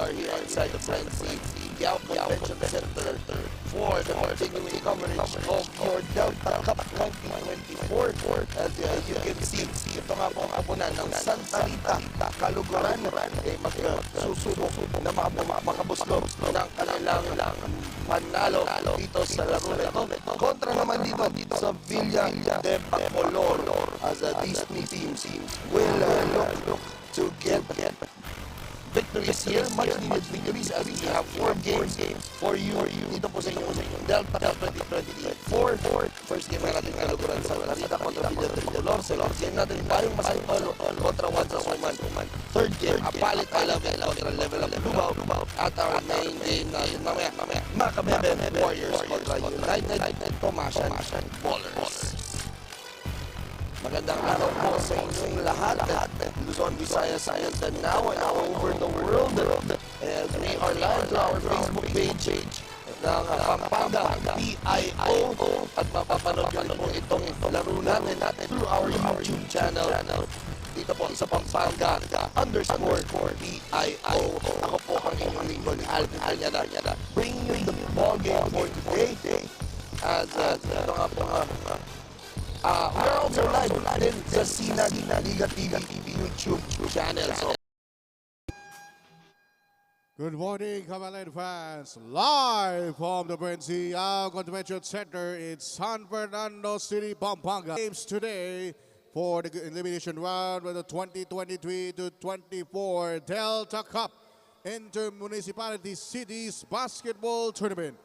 are here inside the GUIAO Convention Center for the continuing coverage of your Delta Cup 2024. As you can see, ito nga po ang apunan ng Santa Rita, Caluguran ay magsusubok na makabuslog ng kanilang panalo dito sa laro na ito. Kontra naman dito sa Villa de Bacolor, as these two teams will look to get victories here, much needed victories, as we have 4 games for you dito po sa inyong Delta 2024. First game natin Caluguran sa Santa Rita kontra Villa de Bacolor. Second game natin Bayung Masantol kontra Sasmuan. Third game, Apalit Alaven kontra Level Up Lubao. At our main game natin mamaya, Macabebe Warriors kontra United Tomasan Ballers. Magandang araw po sa inyong lahat. Luzon, Visayas, and Mindanao and over the world. As we are live to our Facebook page ng Pampanga BIO at mapapanood nyo po itong laro natin through our YouTube channel. Dito po sa Pampanga _BIO. Ako po ang inyong lingkod, Alvin Anyada, bringing you the ball game for today. As ito nga po we're also live din sa Sinag Liga TV YouTube channel. So, good morning, Kamalan fans. Live from the BREN Convention Center in San Fernando City, Pampanga. Games today for the elimination round of the 2023-24 Delta Cup Inter-Municipalities-Cities Basketball Tournament,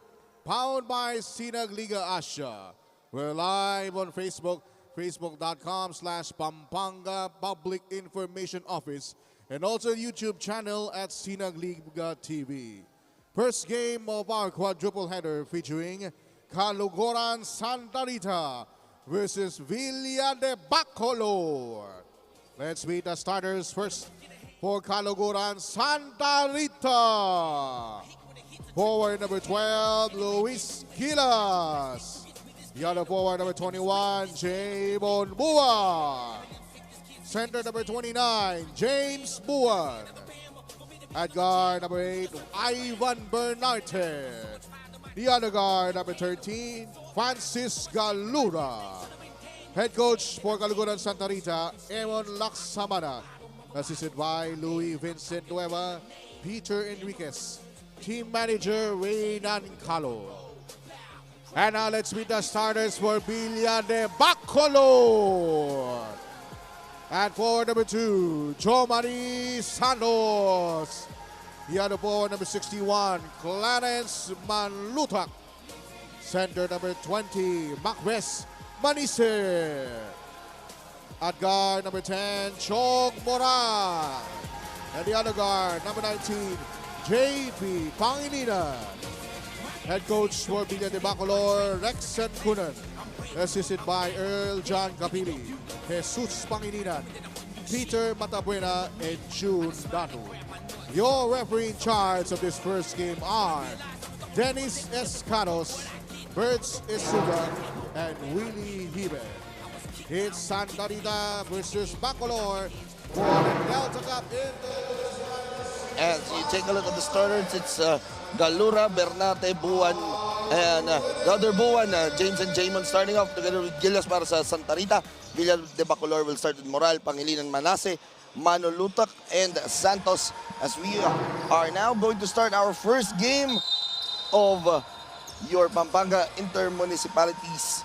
powered by Sinag Liga Asia. We're live on Facebook, facebook.com/Pampanga Public Information Office, and also YouTube channel at Sinag Liga TV. First game of our quadruple header featuring Caluguran Santa Rita versus Villa de Bacolor. Let's meet the starters first for Caluguran Santa Rita. Forward number 12, Luis Gilas. The other forward, number 21, Jamon Buwan. Center, number 29, James Buwan. At guard, number 8, Ivan Bernarte. The other guard, number 13, Francis Galura. Head coach for Caluguran Santa Rita, Aaron Laksamana. Assisted by Louis Vincent Nueva, Peter Enriquez. Team manager, Reynan Calo. And now let's meet the starters for Villa de Bacolor. At forward number 2, Jomari Santos. The other forward number 61, Clarence Manlutak. Center number 20, Macbeth Manise. At guard number 10, Chog Moran. And the other guard, number 19, JP Pangilinan. Head coach for Villa de Bacolor, Rexen Kunan. Assisted by Earl John Capili, Jesus Pangilinan, Peter Matabuena, and June Danu. Your referee in charge of this first game are Dennis Escanos, Berts Isuga, and Willie Hibe. It's Santa Rita versus Bacolor for the Delta Cup. as you take a look at the starters, it's Galura, Bernate, Buwan, and the other Buwan, James and Jamon starting off together with Gilas para sa Santa Rita. Villa de Bacolor will start with Moral, Pangilinan, Manase, Manulutak, and Santos, as we are now going to start our first game of your Pampanga Inter-Municipalities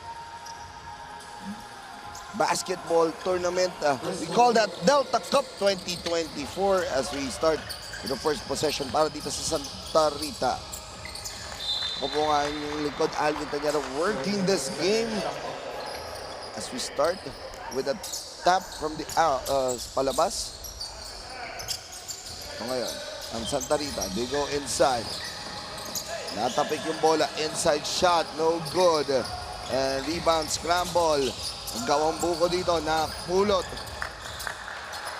Basketball Tournament. We call that Delta Cup 2024 as we start with the first possession para dito sa Santa Rita. Ako po nga yung likod, Alvin Tanyara, working this game as we start with a tap from the palabas. So ngayon, ang Santa Rita, they go inside. Natapik yung bola, inside shot, no good. And rebound, scramble. Ang gawang buko dito na pulot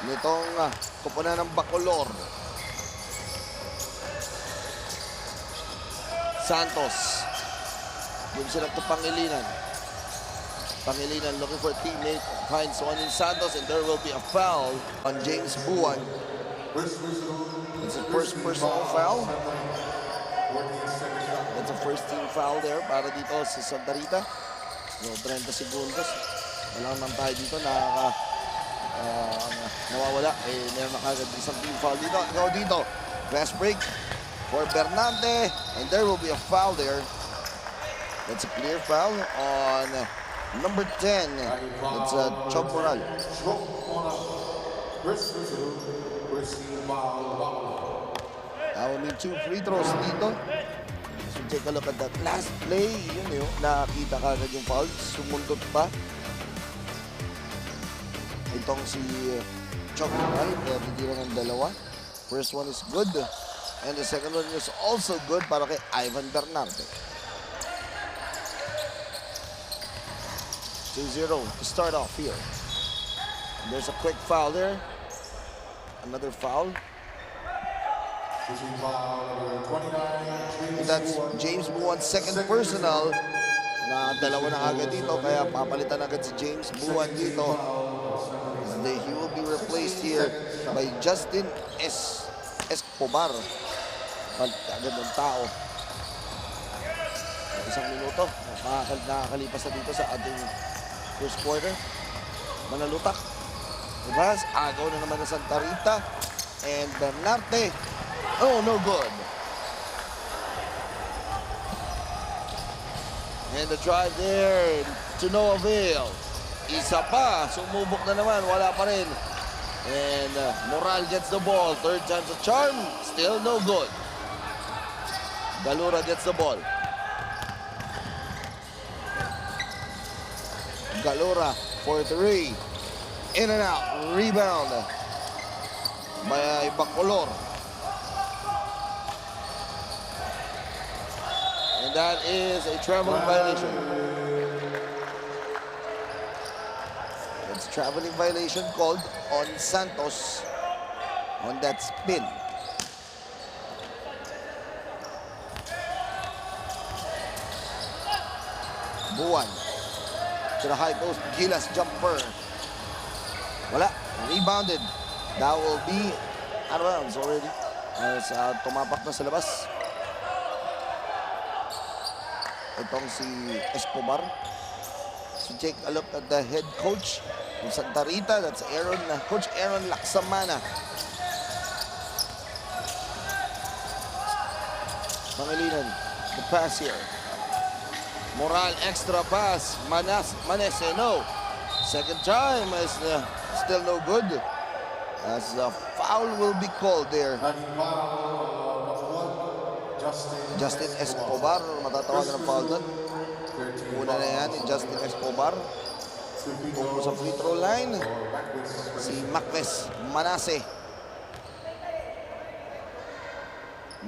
nitong kupunan ng Bacolor. Santos. Gives it up to Pangilinan. Pangilinan looking for a teammate. Finds one in Santos and there will be a foul on James Buwan. It's a first personal foul. That's a first team foul there para dito sa Santa Rita. So 30 segundos. Wala naman tayo dito nawawala. Meron na kagad isang team foul dito. Ikaw dito. Fast break for Bernante. And there will be a foul there. That's a clear foul on number 10. It's Chog Moral. That will mean 2 free throws dito. So take a look at that last play. Yun yun. Nakakita kagad yung foul. Sumundot pa. Itong si Chog Moral. Kaya hindi lang ang dalawa. First one is good. And the second one is also good para kay Ivan Bernardo. 2-0 to start off here. And there's a quick foul there. Another foul. And that's James Buwan's second personal. Na dalawa na agad dito. Kaya papalitan agad si James Buwan dito. And he will be replaced here by Justin Escobar. Agad ng tao. Isang minuto. Nakakalipas na dito sa ating first quarter. Manalutak. Ibas. Agaw na naman ng Santa Rita. And Bernarte. Oh, no good. And the drive there to no avail. Isa pa. Sumubok na naman. Wala pa rin. And Moral gets the ball. Third time's a charm. Still no good. Galura gets the ball. Galura for 3. In and out. Rebound by Bacolor. And that is a traveling violation. It's a traveling violation called on Santos on that spin. Buwan to the high post. Gilas jumper. Wala. Rebounded. That will be out of bounds already. Tumapak na sa labas. Itong si Escobar. So take a look at the head coach ng Santa Rita. That's Coach Aaron Laksamana. Pangilinan. The pass here. Moral extra pass. Manese, no. Second time is still no good. As the foul will be called there. Justin Escobar, matatawagan ng foul doon. Una na yan, Justin Escobar. Pupo sa free throw line. Si Macbeth Manase.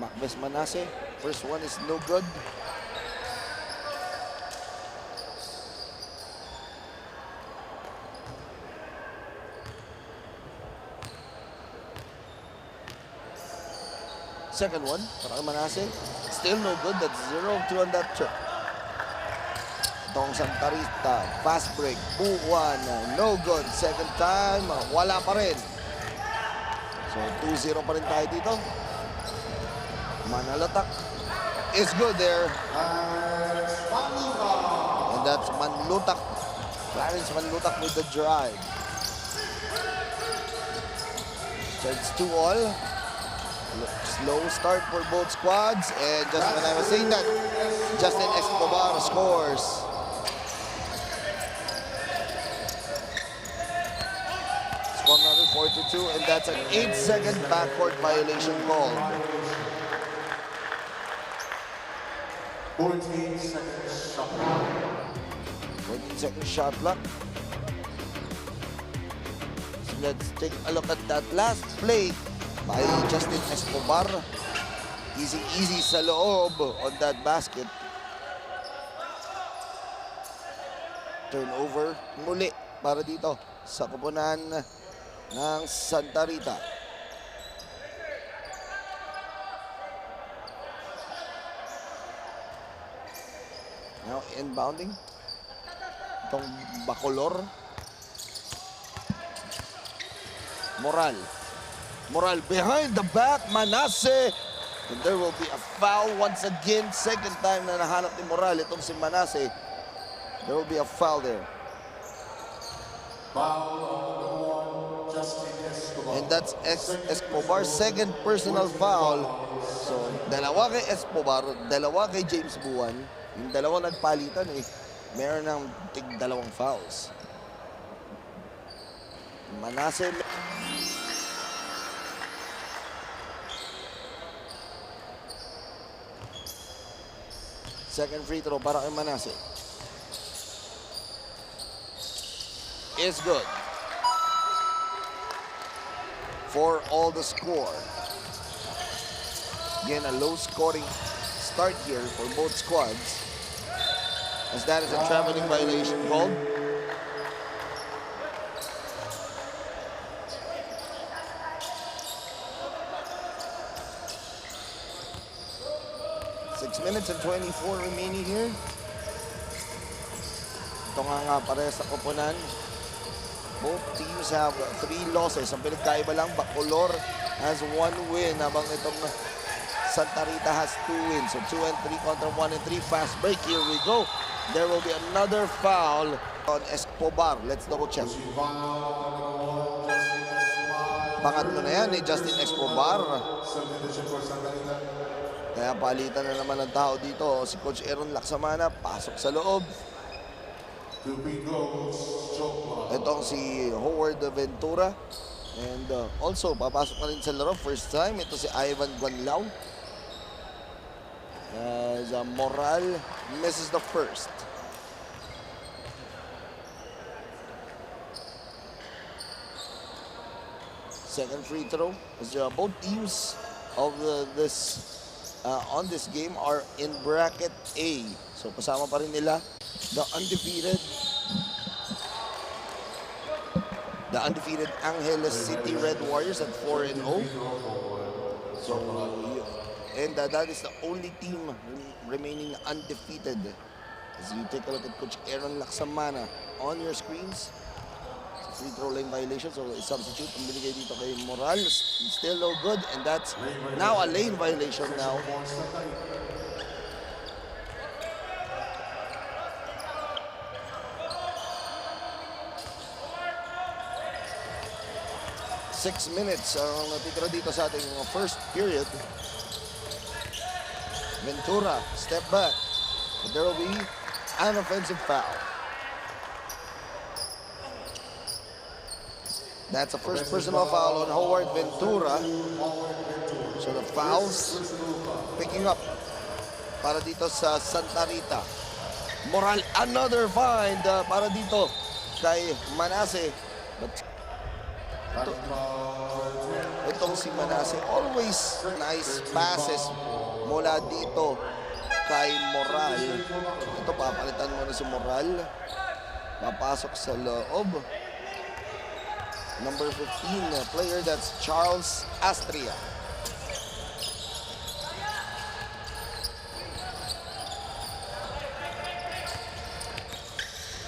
Macbeth Manase. First one is no good. Second one, para kay Manase. Still no good. That's 0-2 on that trip. Itong Santa Rita, fast break. Buwan, no good. Second time, wala pa rin. So 2-0 pa rin tayo dito. Manalatak is good there. And that's Manlutak. Clarence Manlutak with the drive. So it's 2-all. Slow start for both squads, and just when I was saying that, Justin Escobar scores. Score another 4-2, and that's an 8-second backcourt violation call. 14-second shot clock. So let's take a look at that last play by Justin Escobar. Easy sa loob on that basket. Turnover muli para dito sa koponan ng Santa Rita. Now inbounding. Itong Bacolor. Moral. Moral behind the back, Manase. And there will be a foul once again. Second time na nahanap ni Moral itong si Manase. There will be a foul there. And that's Escobar's second personal foul. So, dalawa kay Escobar, dalawa kay James Buwan. Yung dalawa nagpalitan meron ng tig-dalawang fouls. Manase. Second free throw para kay Manase. Is good. For all the score. Again, a low-scoring start here for both squads. As that is a traveling violation called. Six minutes and 24 remaining here. Ito nga parehas sa koponan. Both teams have 3 losses. Ang pinagkaiba lang, Bacolor has 1 win. Habang itong Santa Rita has 2 wins. So 2 and 3 kontra 1 and 3. Fast break. Here we go. There will be another foul on Escobar. Let's double check. Pangatlo na yan ni Justin Escobar. Kaya palitan na naman ng tao dito. Si Coach Aaron Laksamana pasok sa loob. Itong si Howard Ventura. And also, papasok na rin sa laro. First time, ito si Ivan Guanlao. Moral misses the first. Second free throw. Both teams of on this game are in bracket A. So, kasama pa rin nila the undefeated Angeles City Red Warriors at 4-0. So, and that is the only team remaining undefeated. As you take a look at Coach Aaron Laksamana on your screens. Free throw lane violation, so substitute ang binigay dito kay Morales. Still no good, and that's now a lane violation now. Six minutes ang natitira dito sa ating first period. Ventura, step back. But there will be an offensive foul. That's a first personal foul on Howard Ventura. So the fouls picking up para dito sa Santa Rita. Moral, another find para dito kay Manase. But itong si Manase, always nice passes mula dito kay Moral. Ito, papalitan mo na si Moral. Papasok sa loob. Number 15 player, that's Charles Astria.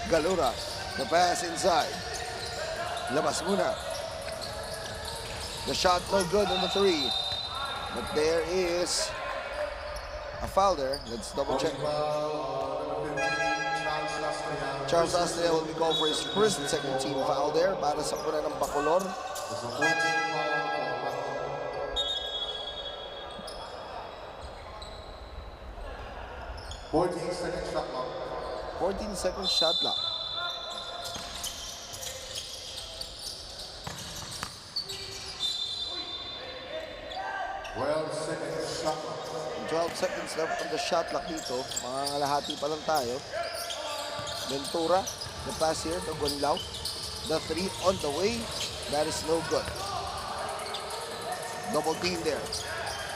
Galura, the pass inside. Labas muna. The shot no good on the 3. But there is a foul there. Let's double check. Charles Astria will be called for his first second team foul there para sa kuna ng Bacolor. 14-second shot clock. 14-second shot clock. 12 seconds left on the shot clock dito. Mga ngalahati pa lang tayo. Ventura, the pass here to Guanlao. The 3 on the way. That is no good. Double team there.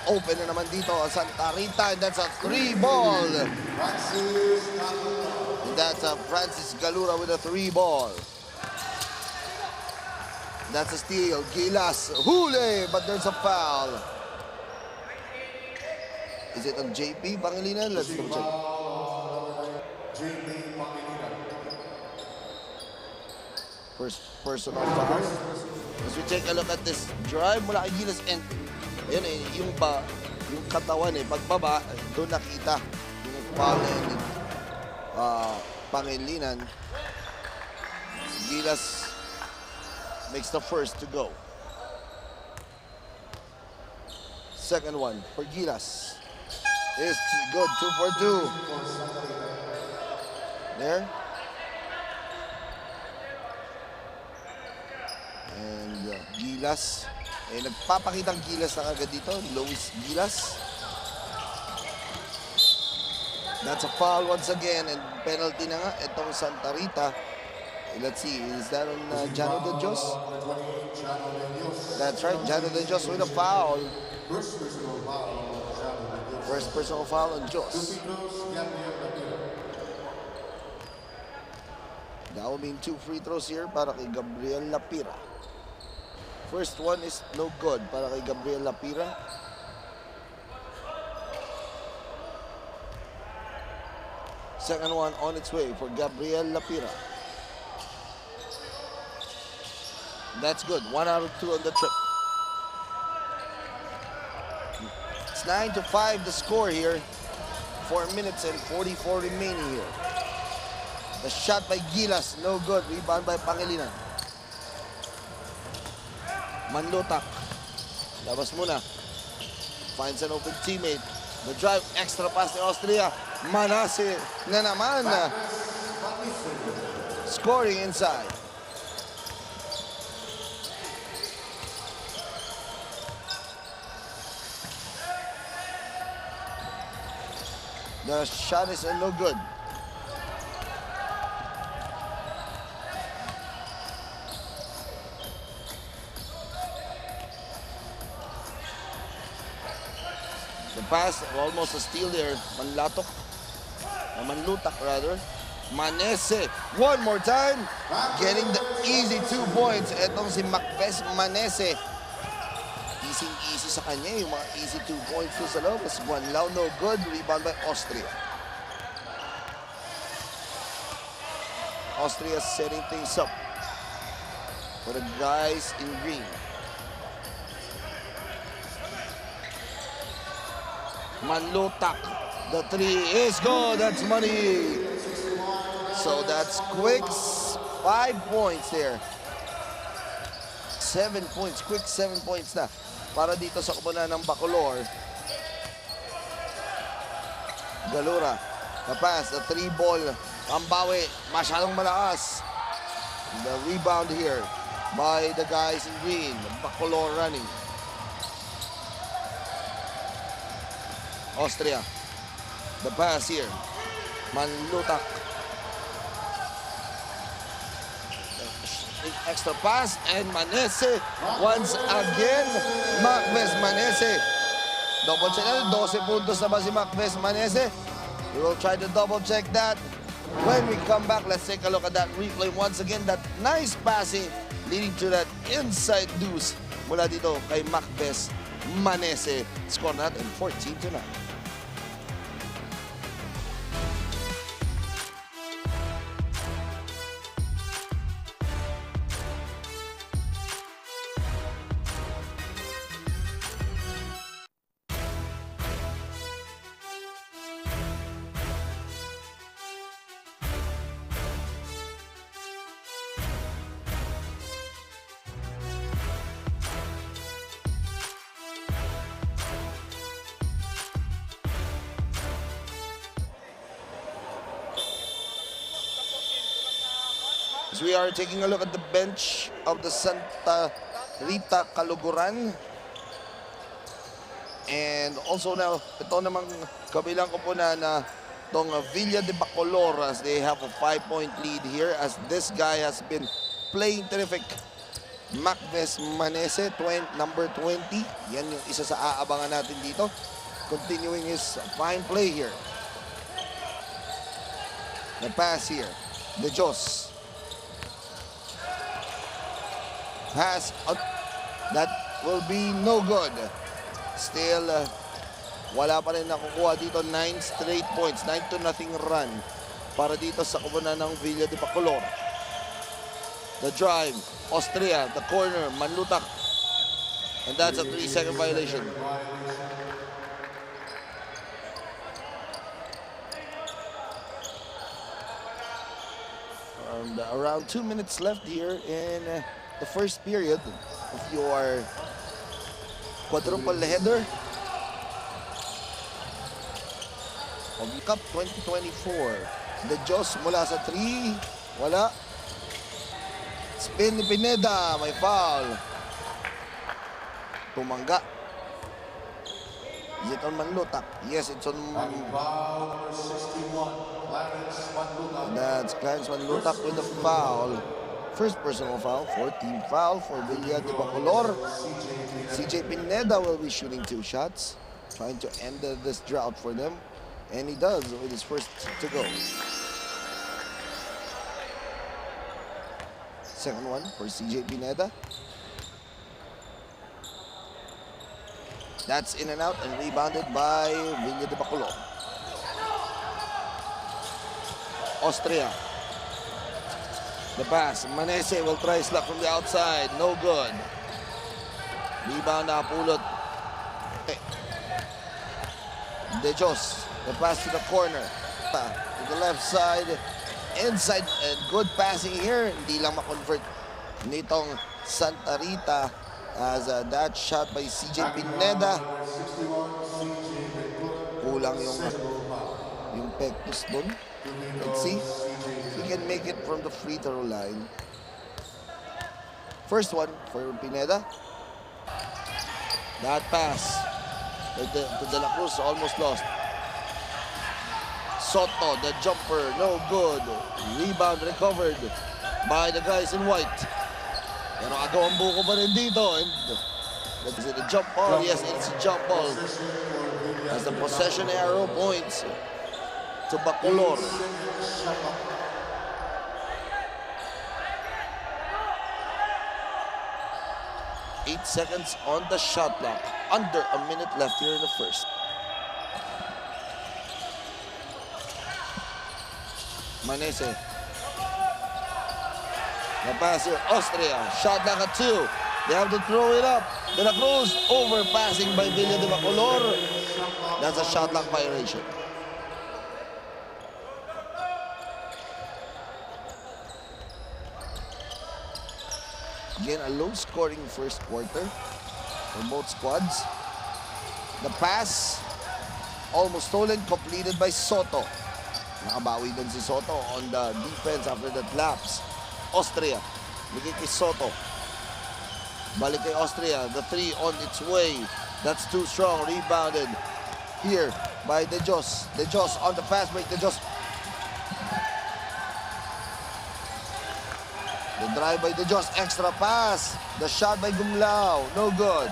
Open na naman dito Santa Rita, and that's a 3 ball. And that's a Francis Galura with a 3 ball. That's a steal. Gilas, huli, but there's a foul. Is it on JP Pangilinan? Let's go check. First personal foul. As we take a look at this drive mula kay Gilas, and yun eh, yung katawan eh, pagbaba, doon nakita yung foul na yun, Pangilinan. Gilas makes the first to go. Second one for Gilas is good, 2 for 2. There. And Gilas, nagpapakita ang Gilas na agad dito, Luis Gilas. That's a foul once again, and penalty na nga itong Santa Rita. Let's see, is that on Jano de Dios? That's right, Jano de Dios with a foul. First personal foul on Dios. That will mean 2 free throws here para kay Gabriel Lapira. First one is no good para kay Gabriel Lapira. Second one on its way for Gabriel Lapira. That's good. 1 out of 2 on the trip. It's 9-5 the score here. 4 minutes and 44 remaining here. The shot by Gilas, no good. Rebound by Pangilinan. Manlutak. Labas muna. Finds an open teammate. The drive, extra pass ni Austria. Manase na naman. Scoring inside. The shot is no good. The pass, almost a steal there. Manlatok. Or Manlutak rather. Manese, one more time. Getting the easy 2 points. Etong si Macbeth Manese. Easy sa kanya yung mga easy 2 points sa loob. As one low, no good. Rebound by Austria. Austria setting things up for the guys in green. Manlutak. The 3 is good. That's money. So that's quick 5 points there. 7 points. Quick 7 points na para dito sa kupunan ng Bacolor. Galura. The pass. The 3 ball. Pambawi. Masyadong malakas. The rebound here by the guys in green. Bacolor running. Austria. The pass here. Manlutak. Extra pass and Manese once again. Macbeth Manese. Double check na. 12 puntos na ba si Macbeth Manese? We will try to double check that when we come back. Let's take a look at that replay once again. That nice passing leading to that inside deuce mula dito kay Macbeth Manese. Score natin 14-9. As we are taking a look at the bench of the Santa Rita Caluguran. And also now, ito namang kabilang kupunan na itong Villa de Bacolor, as they have a 5-point lead here as this guy has been playing terrific. Macbeth Manese, number 20. Yan yung isa sa aabangan natin dito. Continuing his fine play here. The pass here. De Dios. Pass out. That will be no good. Still, wala pa rin nakukuha dito. 9 straight points. 9-0 run para dito sa kupunan ng Villa de Bacolor. The drive, Austria, the corner, Manlutak. And that's a 3-second violation. Around 2 minutes left here in the first period of your quadruple header of Cup 2024. De Jos mula sa 3, wala. Spin ni Pineda, may foul. Tumangga. Is it on Manlutak? Yes, it's on. That's Clarence Manlutak with the foul. First personal foul, 14th foul for Villa de Bacolor. CJ Pineda will be shooting 2 shots, trying to end this drought for them. And he does with his first to go. Second one for CJ Pineda. That's in and out and rebounded by Villa de Bacolor. Austria. The pass. Manese will try slap from the outside. No good. Rebound na pulot. De Jos. The pass to the corner. To the left side. Inside. And good passing here. Hindi lang ma-convert nitong Santa Rita as that shot by CJ Pineda. Kulang yung pectus dun. Let's see if he can make it from the free throw line. First one for Pineda. That pass to De La Cruz, almost lost. Soto, the jumper, no good. Rebound recovered by the guys in white. Pero agawang buko pa rin dito. And is it a jump ball? Yes, it's a jump ball. As the possession arrow points to Bacolor. 8 seconds on the shot clock. Under a minute left here in the first. Manese. The passer, Austria. Shot clock at 2. They have to throw it up. De La Cruz overpassing by Villa de Bacolor. That's a shot clock violation. Again, a low-scoring first quarter for both squads. The pass, almost stolen, completed by Soto. Nakabawi din si Soto on the defense after that lapse. Austria, bigay kay Soto. Balik kay Austria, the 3 on its way. That's too strong, rebounded here by De Jos. De Jos on the fast break, De Jos. The drive by De Jos, extra pass. The shot by Gumlao, no good.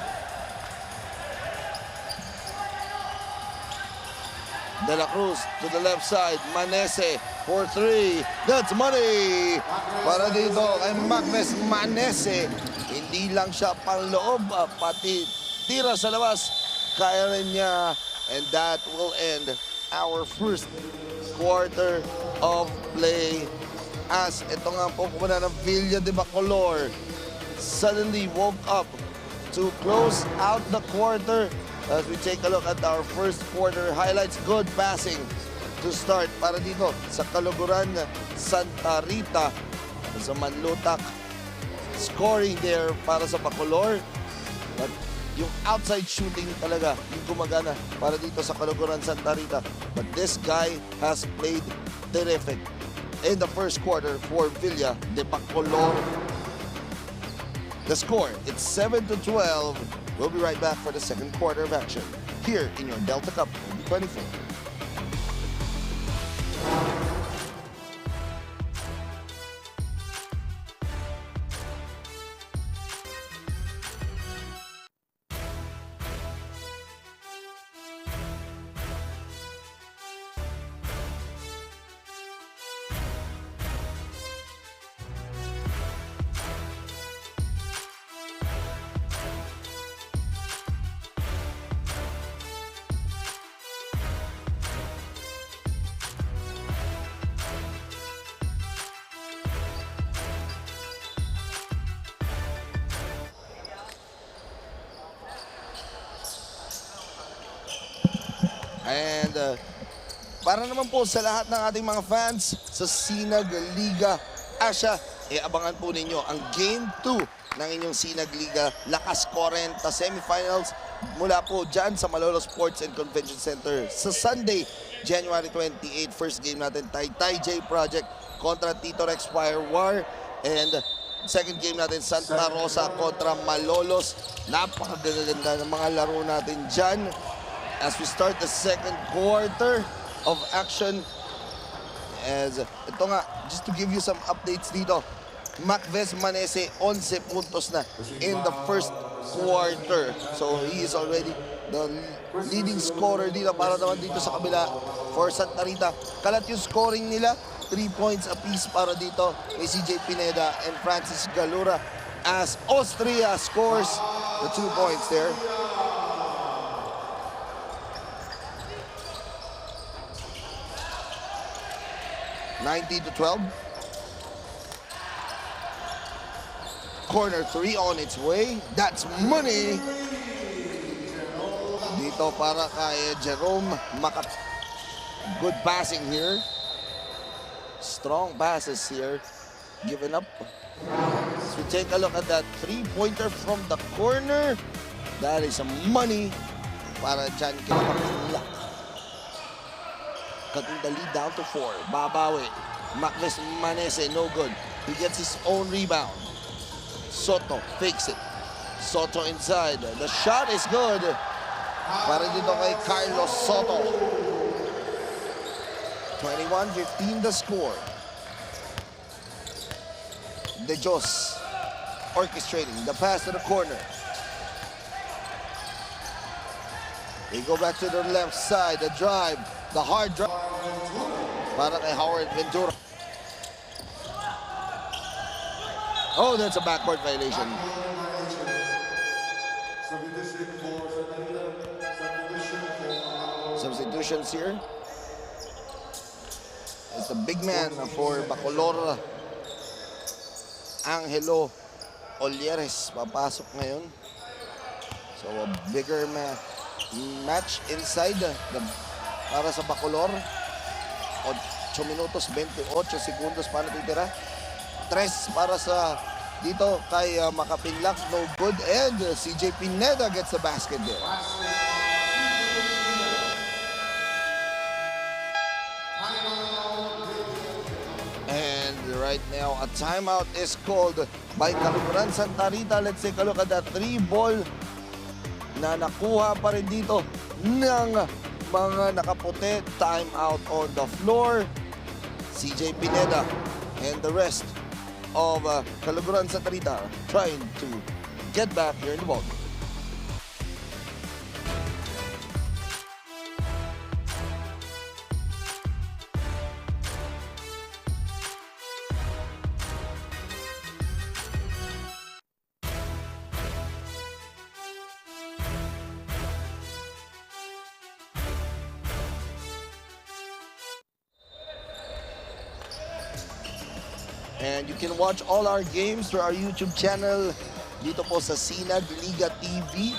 De La Cruz to the left side, Manese for 3. That's money para dito kay Magnes Manese. Hindi lang siya panloob, pati tira sa labas. Kaya rin niya. And that will end our first quarter of play. As ito nga po kumuna ng Villa de Bacolor suddenly woke up to close out the quarter. As we take a look at our first quarter highlights, good passing to start para dito sa Kaluguran, Santa Rita. Sa Manlutak, scoring there para sa Bacolor. But yung outside shooting talaga yung gumagana para dito sa Kaluguran, Santa Rita. But this guy has played terrific in the first quarter for Villa de Bacolor. The score, it's 7-12. We'll be right back for the second quarter of action here in your Delta Cup 2024. And para naman po sa lahat ng ating mga fans sa Sinag Liga Asia, abangan po ninyo ang Game 2 ng inyong Sinag Liga Lakas 40 semifinals mula po dyan sa Malolo Sports and Convention Center sa Sunday, January 28. First game natin, Taytay J Project kontra Tito Rex Fire War. And second game natin, Santa Rosa kontra Malolos. Napakaganda ng mga laro natin dyan as we start the second quarter of action. As ito nga, just to give you some updates dito, Macves Manese 11 puntos na in the first quarter. So he is already the leading scorer dito para naman dito sa kabila for Santa Rita. Kalat yung scoring nila, 3 points apiece para dito kay CJ Pineda and Francis Galura as Austria scores the 2 points there. (19-12). Corner 3 on its way. That's money. Dito para kay Jerome Makat. Good passing here. Strong passes here. Given up. As we take a look at that 3-pointer from the corner. That is some money para dyan kay Makila. Cutting the lead down to 4. Babawi. Macves Manese, no good. He gets his own rebound. Soto fakes it. Soto inside. The shot is good. Para dito kay Carlos Soto. 21-15 the score. De Jos orchestrating the pass to the corner. They go back to the left side. The drive. The hard drive. Para kay Howard Ventura. Oh, that's a backboard violation. Substitutions here. It's the big man for Bacolor. Angelo Olieres papasok ngayon. So a bigger match inside para sa Bacolor. 8 minutos, 28 segundos pa natitira. 3 para sa dito kay Makapinlak, no good. And CJ Pineda gets the basket there. And right now, a timeout is called by Kaluguran Santa Rita. Let's take a look at that 3-ball na nakuha pa rin dito ng mga nakaputi. Timeout on the floor. CJ Pineda and the rest of Kaluguran Santa Rita trying to get back here in the ball. And you can watch all our games through our YouTube channel dito po sa Sinag Liga TV.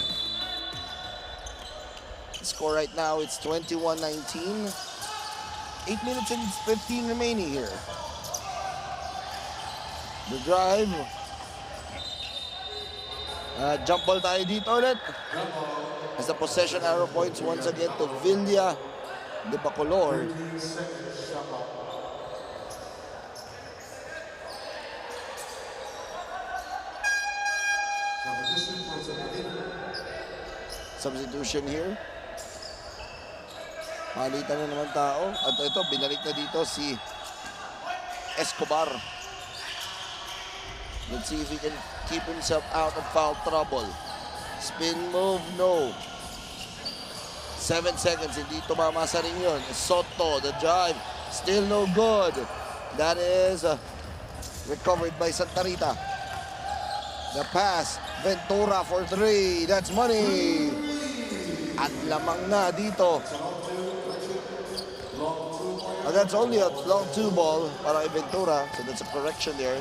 The score right now, it's 21-19. 8 minutes and 15 remaining here. The drive. Jump ball tayo dito ulit. As the possession arrow points once again to Villa de Bacolor. Substitution here. Palitan na naman tao. At ito, binalik na dito si Escobar. Let's see if he can keep himself out of foul trouble. Spin move, no. 7 seconds, hindi tumamasa rin yun. Soto, the drive, still no good. That is recovered by Santa Rita. The pass, Ventura for 3. That's money. At lamang na dito. That's only a long 2 ball para kay Ventura. So that's a correction there.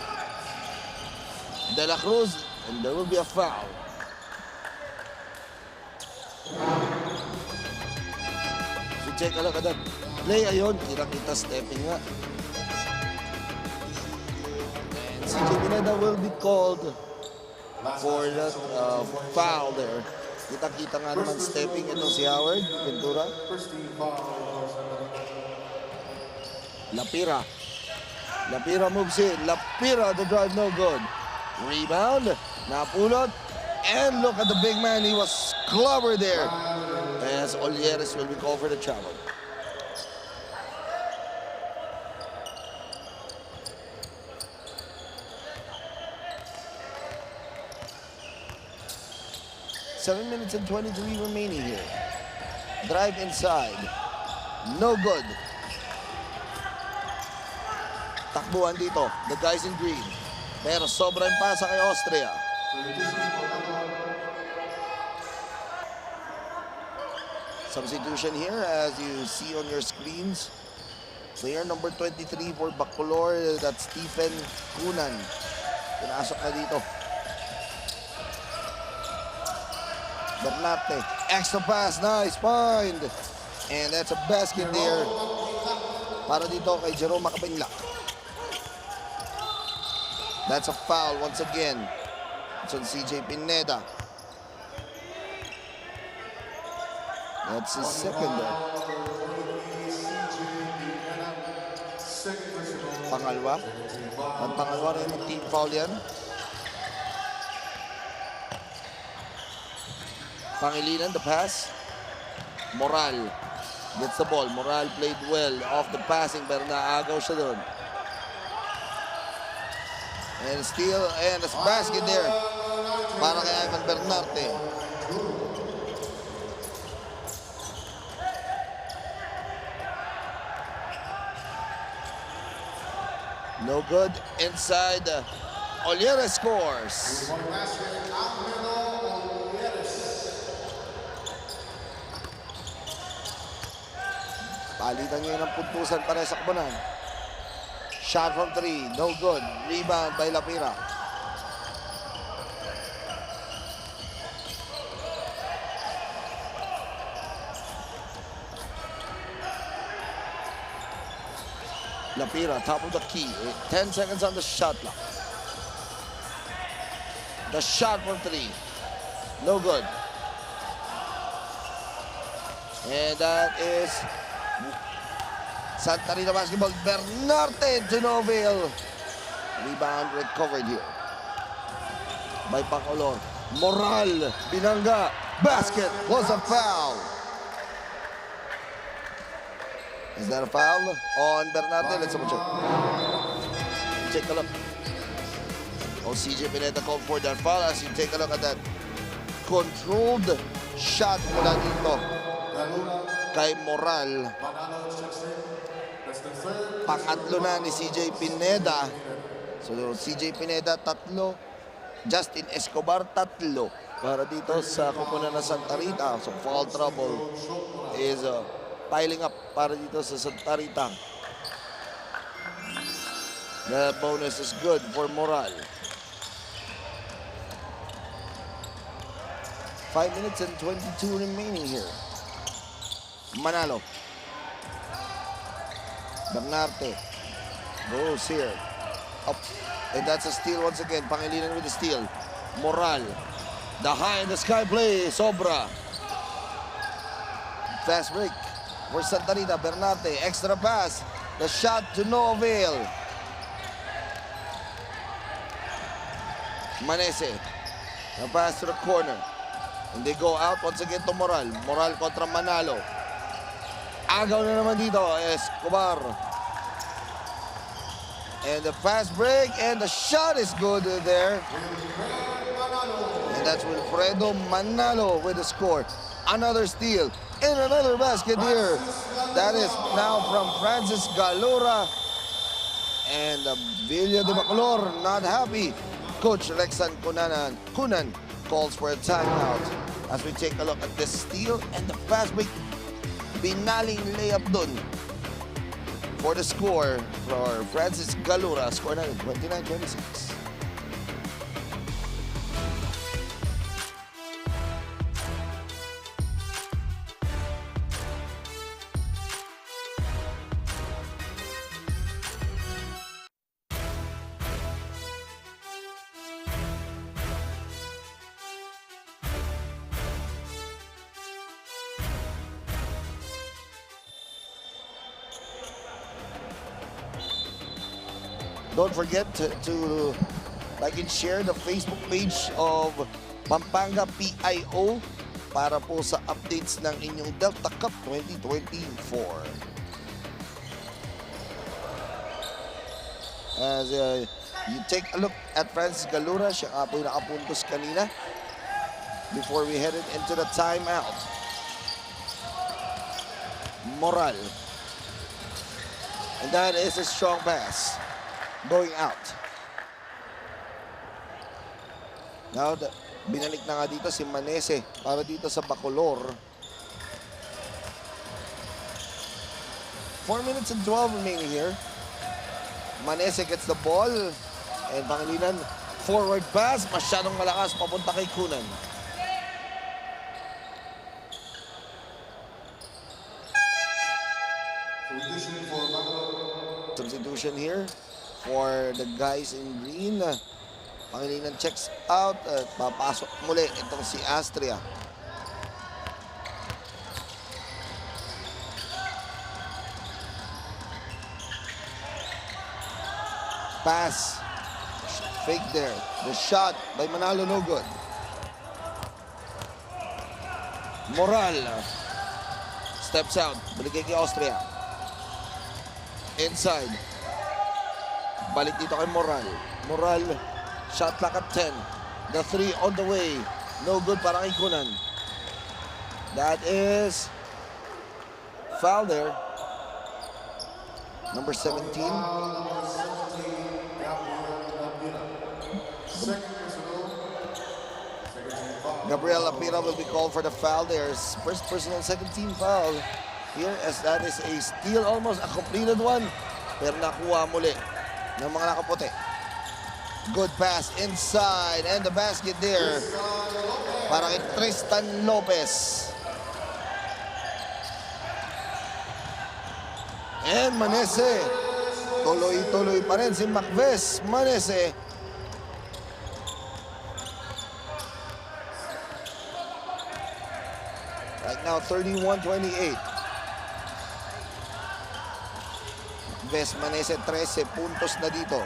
De La Cruz, and there will be a foul. take a look at that play. Ayun, kita stepping nga. And CJ Pineda will be called for that foul there. Kita nga naman stepping itong si Howard Ventura. Lapira moves in. Lapira, the drive no good. Rebound, napulot. And look at the big man, he was clever there. As Olieres will be called for the travel. Seven minutes and 23 remaining here. Drive inside. No good. Takbuhan dito, the guys in green. Pero sobrang pasa kay Austria. Substitution here as you see on your screens. Player number 23 for Bacolor, that's Stephen Kunan. Pinasok na dito. Bernate, extra pass, nice find. And that's a basket there. Para dito kay Jerome Macapinla. That's a foul once again. It's on CJ Pineda. That's his second there. Pangalawa. Ang pangalawa rin yung team foul yan. Pangilinan, the pass. Moral gets the ball. Moral played well off the passing pero naagaw siya doon. And steal, and a basket there para kay Ivan Bernarte. No good inside. Olieres scores. Palitan niya ng puntusan para sa Kabanan. Shot from three, no good. Rebound by Lapira. Lapira, top of the key. 10 seconds on the shot clock. The shot from three, no good. And that is Santa Rita basketball. Bernarte to Noville. Rebound recovered here by Bacolor. Moral, Binanga. Basket was a foul. Is that a foul on Bernarte? Let's have a check. Take a look. Oh, CJ Pineda called for that foul as you take a look at that controlled shot mula dito kay Moral. Pangatlo na ni CJ Pineda. So CJ Pineda tatlo, Justin Escobar tatlo para dito sa kupunan ng Santa Rita. So foul trouble is piling up para dito sa Santa Rita. The bonus is good for Moral. 5 minutes and 22 remaining here. Manalo. Bernarte goes here. Up. And that's a steal once again. Pangilinan with the steal. Moral. The high in the sky play. Sobra. Fast break for Santa Rita. Bernarte. Extra pass. The shot to no avail. Manese. The pass to the corner. And they go out once again to Moral. Moral kontra Manalo. Agaw na naman dito, Escobar. And the fast break, and the shot is good there. And that's Wilfredo Manalo with the score. Another steal, and another basket here. That is now from Francis Galura. And Villa de Bacolor not happy. Coach Rexan Kunan calls for a timeout. As we take a look at the steal and the fast break. Binaling layup dun for the score for Francis Galura. Score na 29-26. don't forget to like and share the Facebook page of Pampanga PIO para po sa updates ng inyong Delta Cup 2024. As you take a look at Francis Galura, siya nga po yung nakapuntos kanina before we headed into the timeout. Moral. And that is a strong pass going out. Now, binalik na nga dito si Manese para dito sa Bacolor. 4 minutes and 12 remaining here. Manese gets the ball. And Pangilinan, forward pass. Masyadong malakas papunta kay Kunan. Substitution here for the guys in green. Pangilinan checks out. Papasok muli itong si Astria. Pass. Fake there. The shot by Manalo, no good. Moral. Steps out. Baligay kay Austria. Inside. Balik dito kay Moral. Moral. Shot clock at 10. The 3 on the way. No good para kay Kunan. That is foul there. Number 17. Gabriel Apira will be called for the foul there. First personal second team foul here, as that is a steal, almost a completed one. Pero nakuha muli ng mga nakaputi. Good pass inside and the basket there para kay Tristan Lopez. And Manese. Tuloy-tuloy pa rin si Macves. Manese. Right now, 31-28. Macves, Manese, 13 puntos na dito.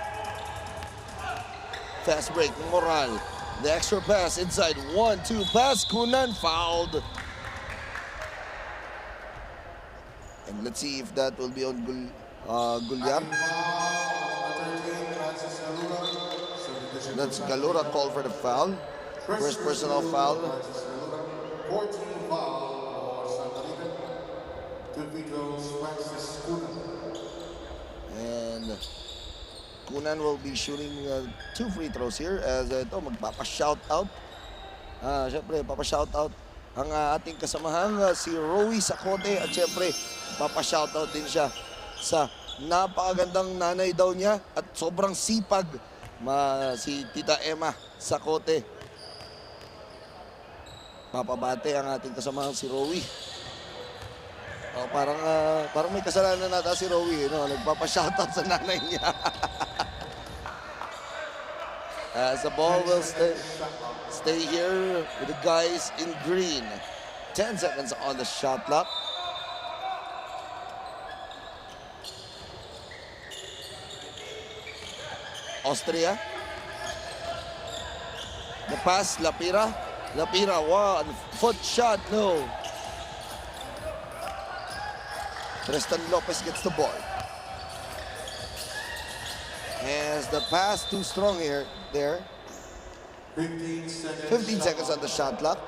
Fast break, Moral. The extra pass inside. 1-2 pass. Kunan fouled. And let's see if that will be on Gulyar. That's Galura called for the foul. First personal foul. 14 foul for Santolitan. 2 free throws, Francis Kunan. And Kunan will be shooting 2 free throws here as ito magpapa-shoutout. Siyempre, papa-shoutout ang ating kasamahang si Rowie Sacote at siyempre papa-shoutout din siya sa napakagandang nanay daw niya at sobrang sipag si Tita Emma Sacote. Papabate ang ating kasamahang si Rowie. Parang may kasalanan nata si Rowie, no? Nagpapa-shoutout sa nanay niya. As the ball will stay here with the guys in green. 10 seconds on the shot clock. Austria. The pass, Lapira. Lapira, 1-foot shot, no. Tristan Lopez gets the ball. As the pass too strong here, there. 15 seconds on the shot clock.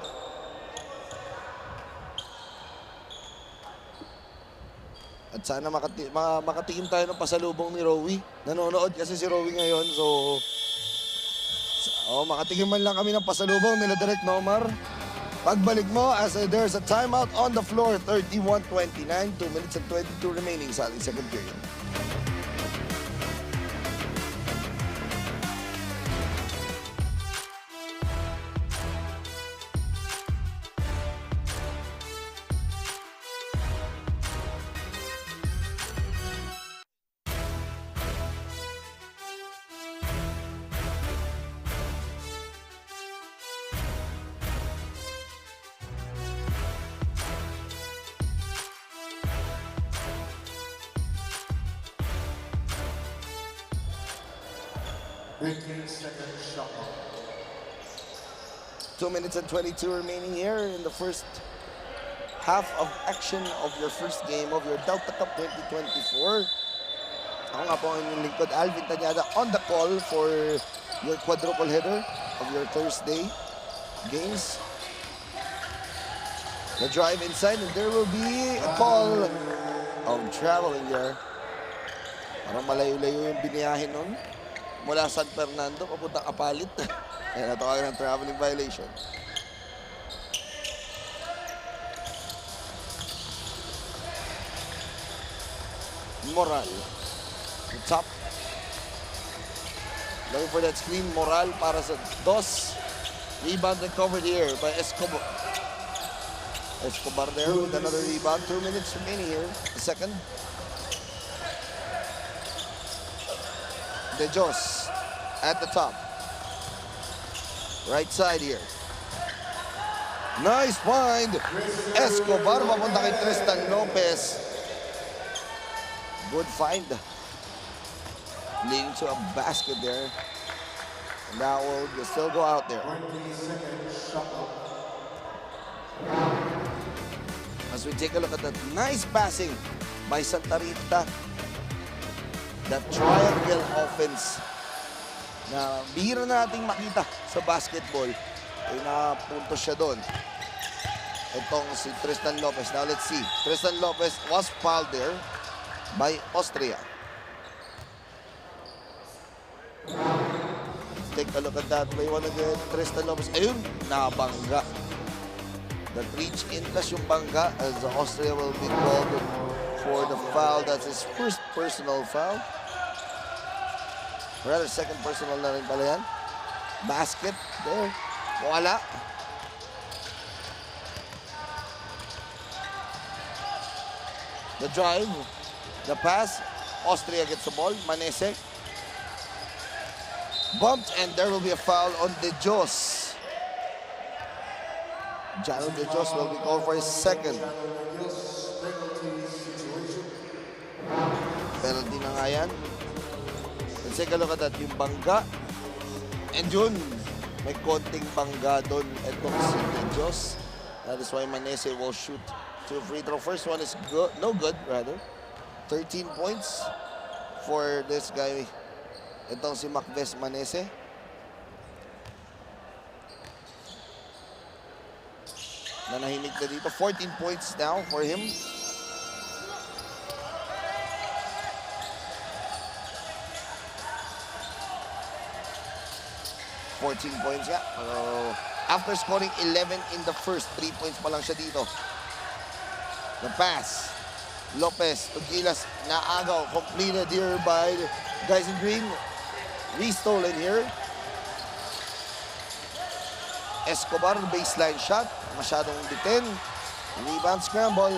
At sana makatikim tayo ng pasalubong ni Rowie. Nanonood kasi si Rowie ngayon, so makatikim man lang kami ng pasalubong nila Direk Nomar. Pagbalik mo, as there's a timeout on the floor, 31-29, 2 minutes and 22 remaining sa ating second period. 15-second shot clock. 2 minutes and 22 remaining here in the first half of action of your first game of your Delta Cup 2024. Ako nga po ang inyong lingkod, Alvin Tañada, on the call for your quadruple header of your Thursday games. The drive inside, and there will be a call of traveling there. Parang malayo-layo yung biniyahin nun. Mula San Fernando, papuntang Apalit. Kaya natawagan ng traveling violation. Moral. The top. Looking for that screen. Moral para sa Dos. Rebound recovered here by Escobar. Escobar there with another rebound. 2 minutes remaining here. The second. De Jos at the top. Right side here. Nice find. Escobar papunta kay Tristan Lopez. Good find. Leading to a basket there. And that will still go out there. 20-second shot clock. As we take a look at that nice passing by Santa Rita. That triangle offense na bihira nating makita sa basketball. Ay napunto siya doon. Itong si Tristan Lopez. Now let's see. Tristan Lopez was fouled there by Austria. Take a look at that play. One again. Tristan Lopez. Ayun, nabangga. That reach in plus yung bangga as Austria will be called for the foul. That's his first personal foul. Rather, second personal na rin pala yan. Basket there. Wala. The drive. The pass. Austria gets the ball. Manese. Bumped, and there will be a foul on De Jos. Jano De Jos will be called for his second. Penalty na nga yan. Let's take a look at that. Yung bangga. And yun, may konting bangga doon. Itong si De Jos. That is why Manese will shoot 2 free throw. First one is good. No good, rather. 13 points for this guy. Itong si Macbeth Manese. Nanahimik na dito. 14 points now for him. Points, yeah. After scoring 11 in the first, 3 points pa lang siya dito. The pass. Lopez to Gilas. Naagaw. Completed here by the guys in green. Restolen here. Escobar, baseline shot. Masyadong bitin. Rebound scramble.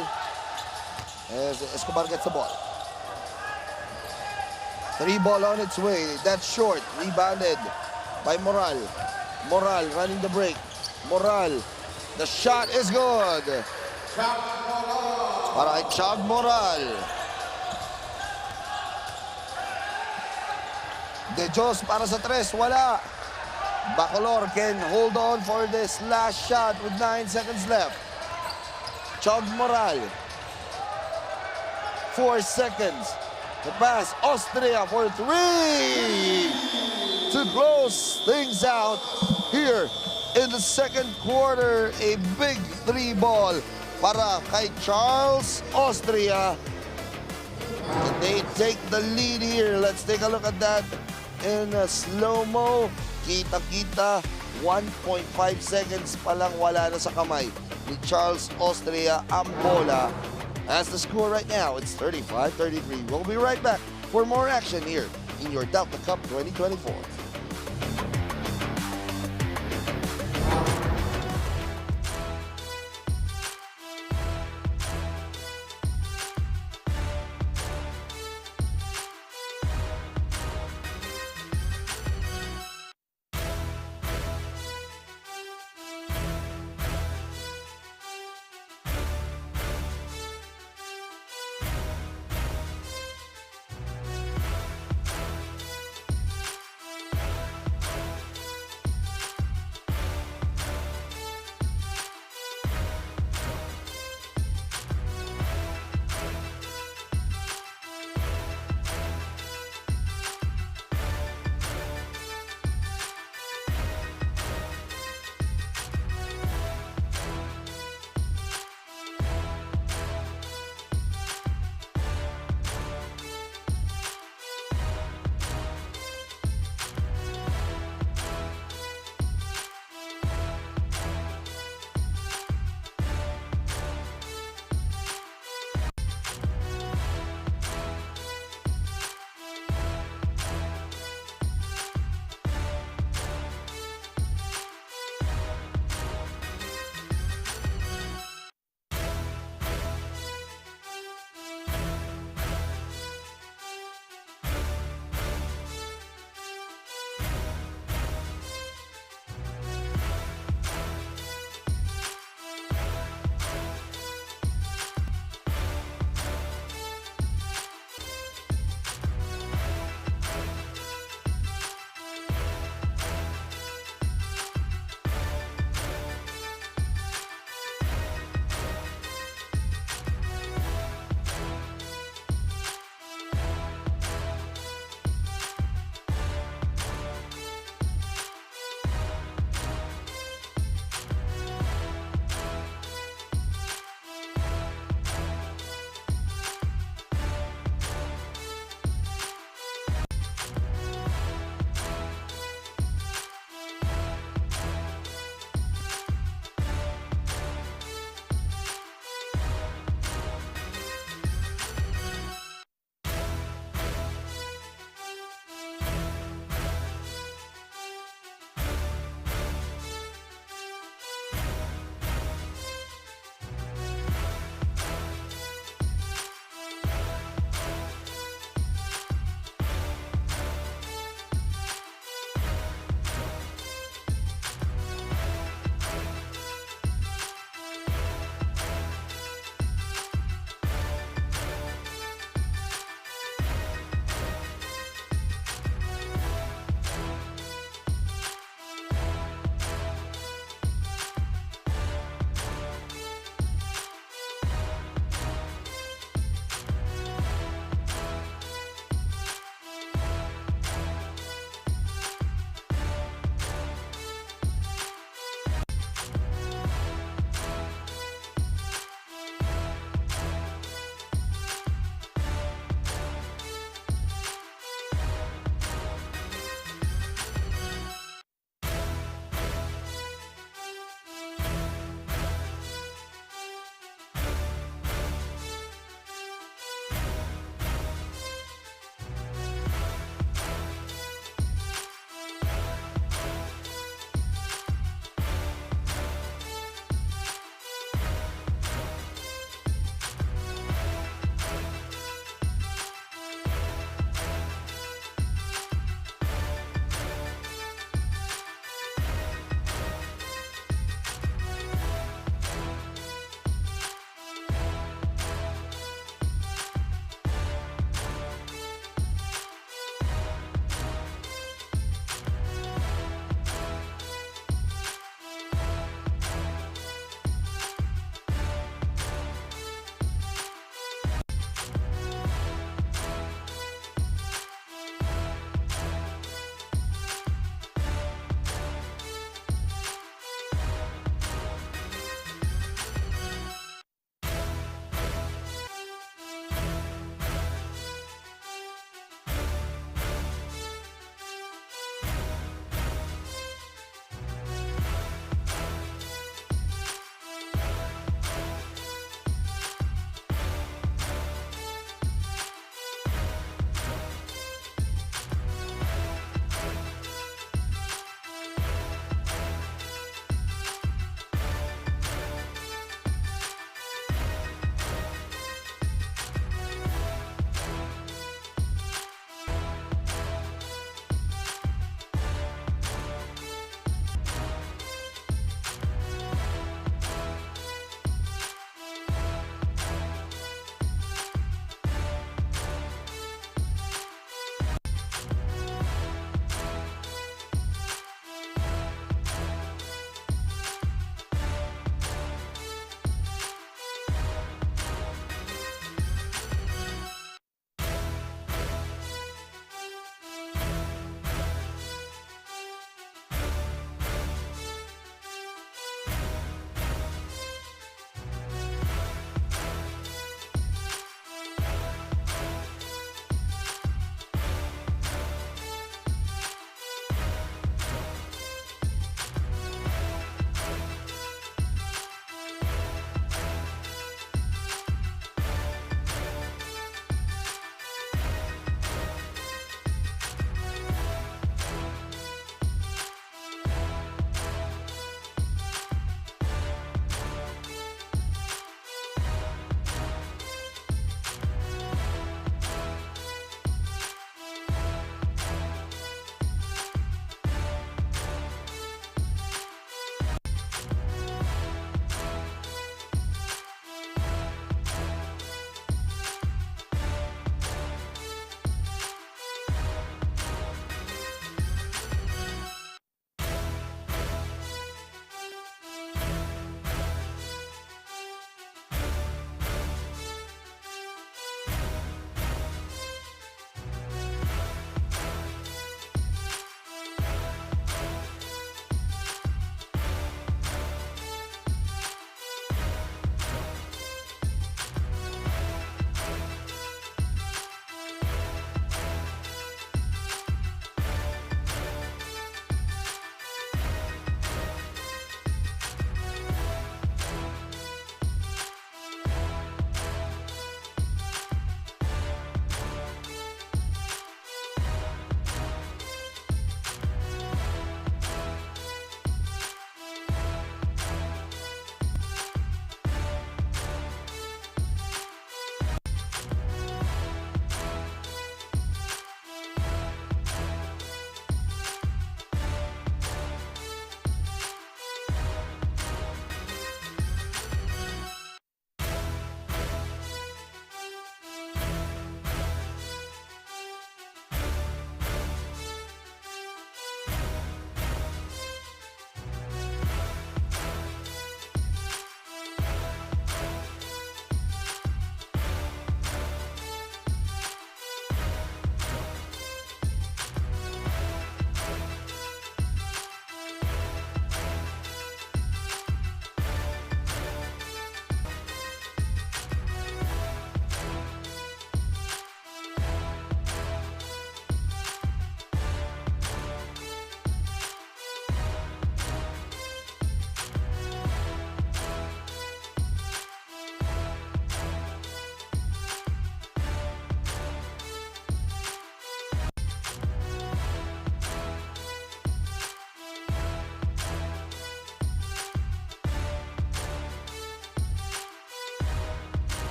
As Escobar gets the ball. 3 ball on its way. That's short. Rebounded by Moral. Moral running the break. Moral. The shot is good. Para kay Chag Moral. De Jos para sa 3. Wala. Bacolor can hold on for this last shot with 9 seconds left. Chag Moral. 4 seconds. The pass. Austria for 3. To close things out here in the second quarter. A big 3 ball para kay Charles Austria. And they take the lead here. Let's take a look at that in slow-mo. Kita-kita, 1.5 seconds pa lang wala na sa kamay ni Charles Austria ang bola. As the score right now, it's 35-33. We'll be right back for more action here in your Delta Cup 2024.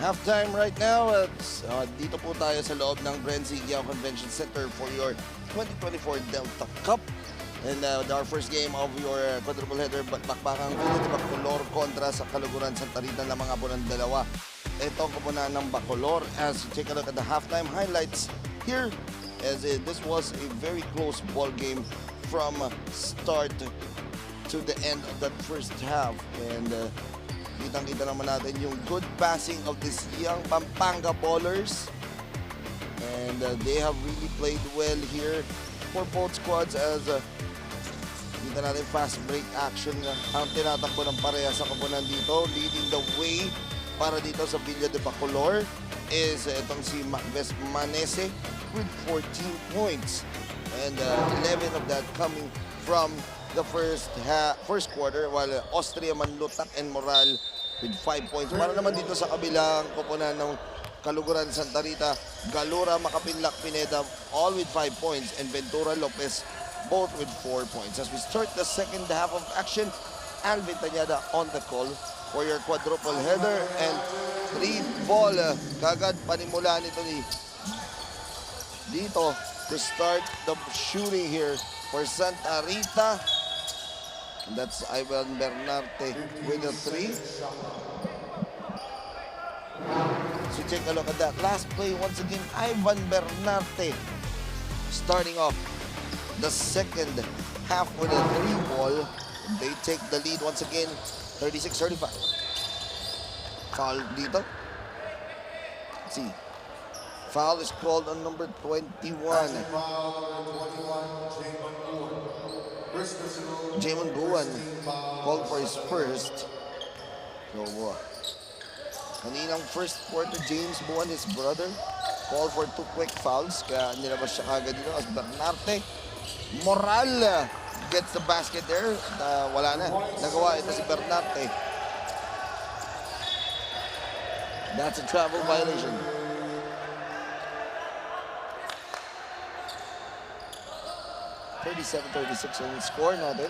Halftime right now. Dito po tayo sa loob ng BREN GUIAO Convention Center for your 2024 Delta Cup. And our first game of your quadruple header, Pampanga Bacolor kontra sa Kaluguran Santa Rita na mga po ng dalawa. Ito ang kapunan ng Bacolor as you take a look at the halftime highlights here, as this was a very close ball game from start to the end of that first half. And kitang-kita naman natin yung good passing of these young Pampanga bowlers. And they have really played well here for both squads as kita natin fast break action ang tinatakbo ng pareha sa kapunan dito. Leading the way para dito sa Villa de Bacolor is itong si Macbeth Manese with 14 points. And 11 of that coming from the first quarter, while Austria, Manlutak, and Moral with 5 points. Para naman dito sa kabilang koponan ng Kaluguran Santa Rita, Galura, Makapinlak, Pineda, all with 5 points, and Ventura Lopez both with 4 points. As we start the second half of action, Alvin Tañada on the call for your quadruple header, and 3-ball kagad panimula nito dito to start the shooting here for Santa Rita. And that's Ivan Bernarte with a 3. So take a look at that last play once again. Ivan Bernarte starting off the second half with a 3-ball. They take the lead once again, 36-35. Foul dito. Let's see. Foul is called on number 21. Jamon Guan called for his first. So, kaninang first quarter, James Buwan, his brother, called for 2 quick fouls. Kaya nilabas siya kagad dito as Bernarte. Moral gets the basket there. Wala na. Nagawa ito si Bernarte. That's a travel violation. (37-36) ang score natin.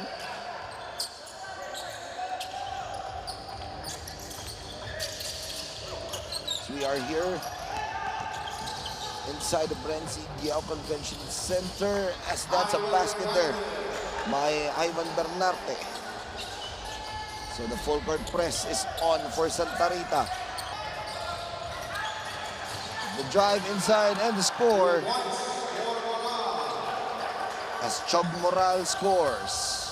So we are here inside the BREN GUIAO Convention Center, as that's a basket there by Ivan Bernarte. So the full court press is on for Santa Rita. The drive inside and the score as Chog Moral scores.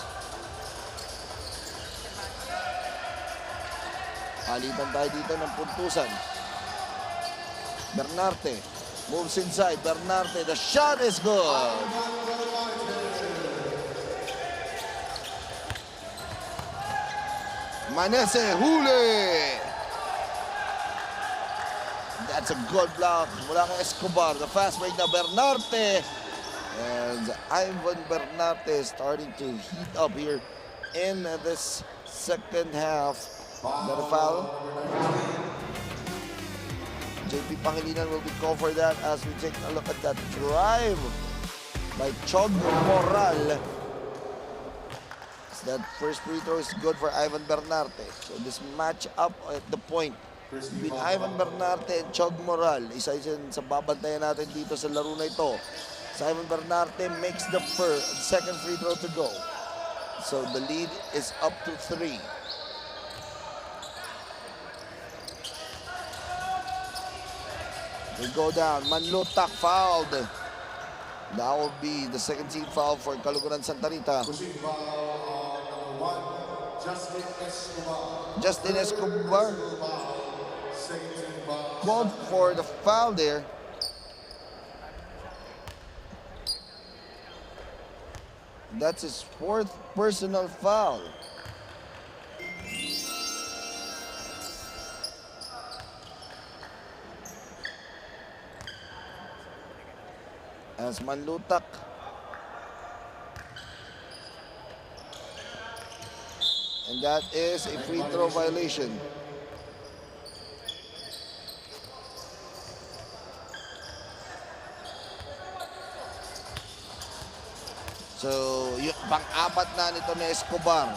Palitan tayo dito ng puntusan. Bernarte moves inside. Bernarte, the shot is good. Manese, huli. That's a good block mula kay Escobar. The fast break na Bernarte. And Ivan Bernarte starting to heat up here in this second half. Not a foul. JP Pangilinan will be called for that as we take a look at that drive by Chog Moral. So that first free throw is good for Ivan Bernarte. So this match up at the point between Ivan Bernarte and Chog Moral. Isa-isa sa babantayan natin dito sa laro na ito. So Ivan Bernarte makes the second free throw to go. So the lead is up to 3. We go down. Manlutak fouled. That will be the second team foul for Kaluguran Santa Rita. Justin Escobar called for the foul there. That's his 4th personal foul. As Manlutak and that is a free throw violation. So, yung pang-apat na nito ni Escobar.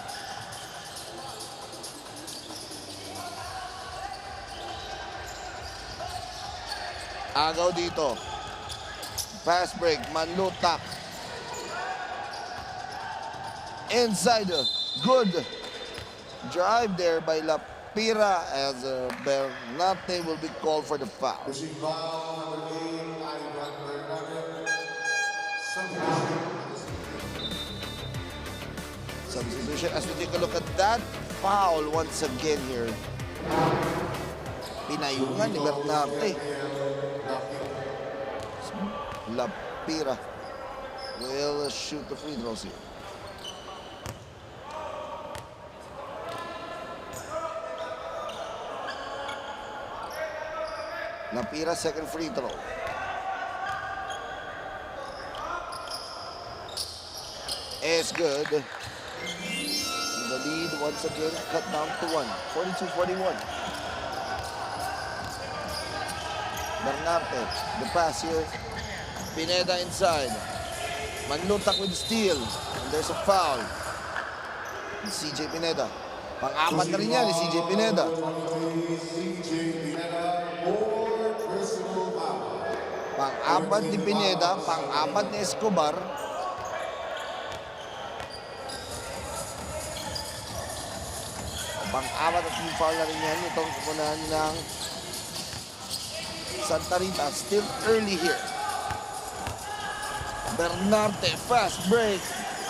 Agaw dito. Fast break, Manlutak. Inside, good drive there by Lapira as Bernate will be called for the foul. Pushing foul number 8, Ivan Bernardo. Substitution as we take a look at that foul once again here. Pinayungan ni Bernate. Lapira will shoot the free throws here. Lapira second free throw. It's good. The lead once again cut down to 1. 42-41. Bernarte, the pass here. Pineda inside. Manlutak with the steal. And there's a foul. And CJ Pineda. Pang-apat na rin yan ni CJ Pineda. Pang-apat ni Pineda, pang-apat ni Escobar. Pang-apat at yung foul na rin yan. Itong kupunan ng Santa Rita. Still early here. Bernarte, fast break.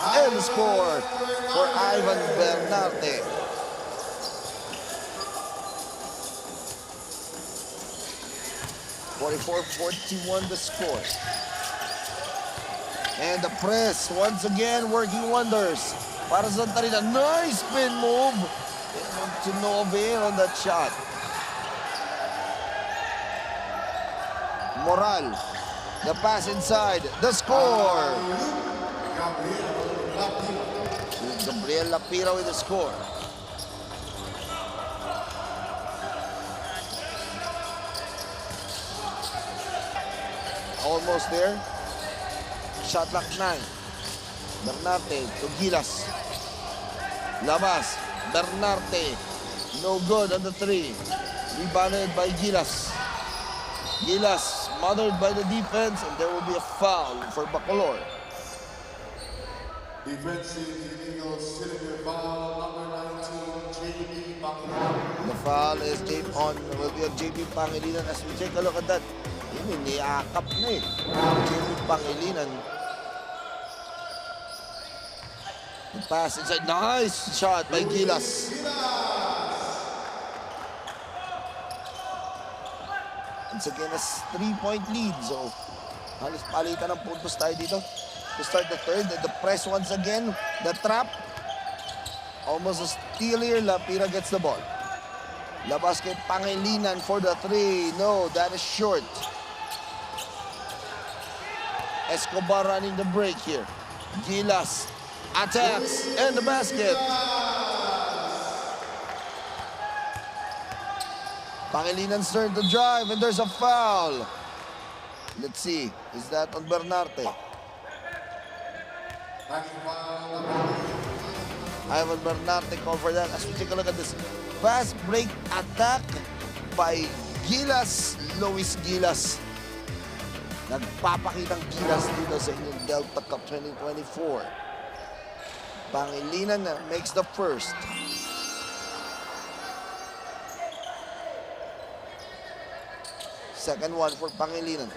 And score for Ivan Bernarte. .44-41 the score. And the press once again working wonders para sa Santa Rita. Nice spin move to no avail on that shot. Moral, the pass inside, the score. Gabriel Lapira with the score. Almost there. Shot clock 9. Bernarte to Gilas. Labas. Bernarte. No good on the 3. Rebounded by Gilas. Gilas smothered by the defense, and there will be a foul for Bacolor. Defensive illegal cylinder foul number 19, JB Pangilinan. The foul is will be on JB Pangilinan as we take a look at that. Iniakap na eh. JB Pangilinan. The pass inside. Nice shot by Gilas. Once again, a 3-point lead. So, halos palitan ng puntos tayo dito. To start the third, the press once again. The trap. Almost a steal here. Lapira gets the ball. Labas kay Pangilinan for the 3. No, that is short. Escobar running the break here. Gilas attacks and the basket. Pangilinan's turn to drive and there's a foul. Let's see, is that on Bernarte? Ivan Bernarte called for that as we take a look at this fast break attack by Gilas, Luis Gilas. Nagpapakitang Gilas dito sa inyong Delta Cup 2024. Pangilinan makes the first. Second one for Pangilinan.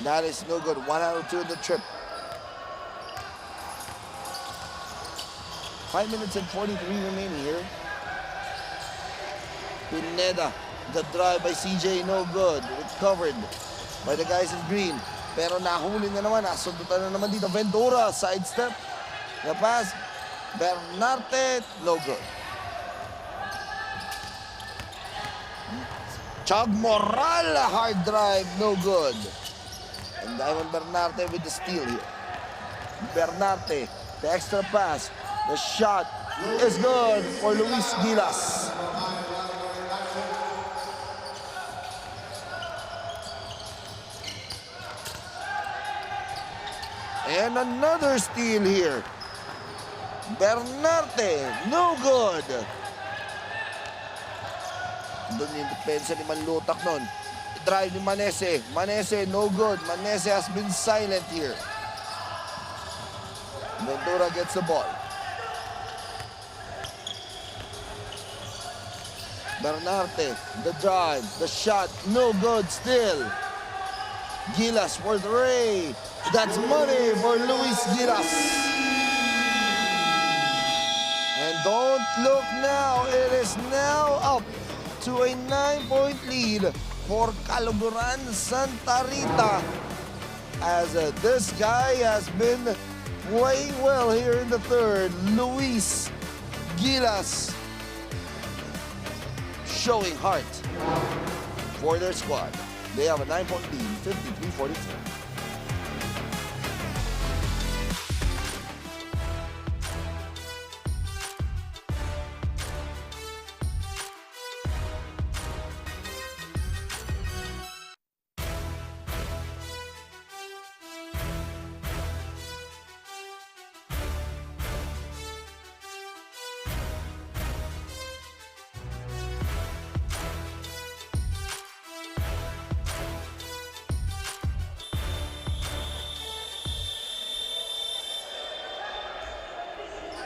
That is no good. 1 out of 2 in the trip. 5 minutes and 43 remaining here. Pineda, the drive by CJ, no good. Recovered by the guys in green. Pero nahuli na naman, nasundutan na naman dito. Ventura, sidestep. The pass, Bernarte, no good. Chag Moral, hard drive, no good. And Ivan Bernarte with the steal here. Bernarte, the extra pass. The shot is good for Luis Gilas. And another steal here Bernarte, no good. Doon yung depensa ni Manlutak nun. Drive ni Manese. Manese, no good. Manese has been silent here. Ventura gets the ball. Bernarte, the drive, the shot, no good still. Gilas for Ray. That's money for Luis Gilas. And don't look now, it is now up to a 9-point lead for Caluguran Santa Rita. As this guy has been playing well here in the third. Luis Gilas showing heart for their squad. They have a 9-point lead, 53-44.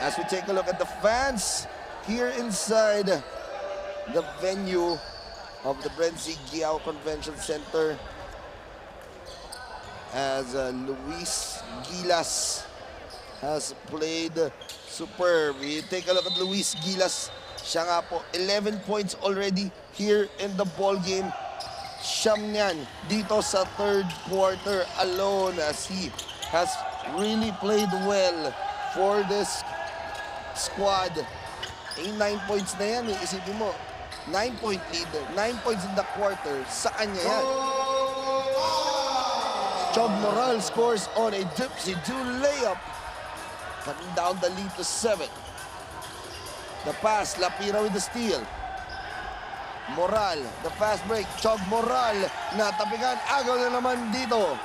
As we take a look at the fans here inside the venue of the BREN GUIAO Convention Center, as Luis Gilas has played superb. We take a look at Luis Gilas. Siya nga po, 11 points already here in the ball game. Siyam niyan dito sa third quarter alone, as he has really played well for this squad. 9 points na yan eh. Isipin mo, 9-point lead, 9 points in the quarter. Sa kanya yan. Chog Moral scores on a dipsy-do layup, cutting down the lead to 7. The pass, Lapira with the steal. Moral, the fast break. Chog Moral, natapigan. Agaw na naman dito.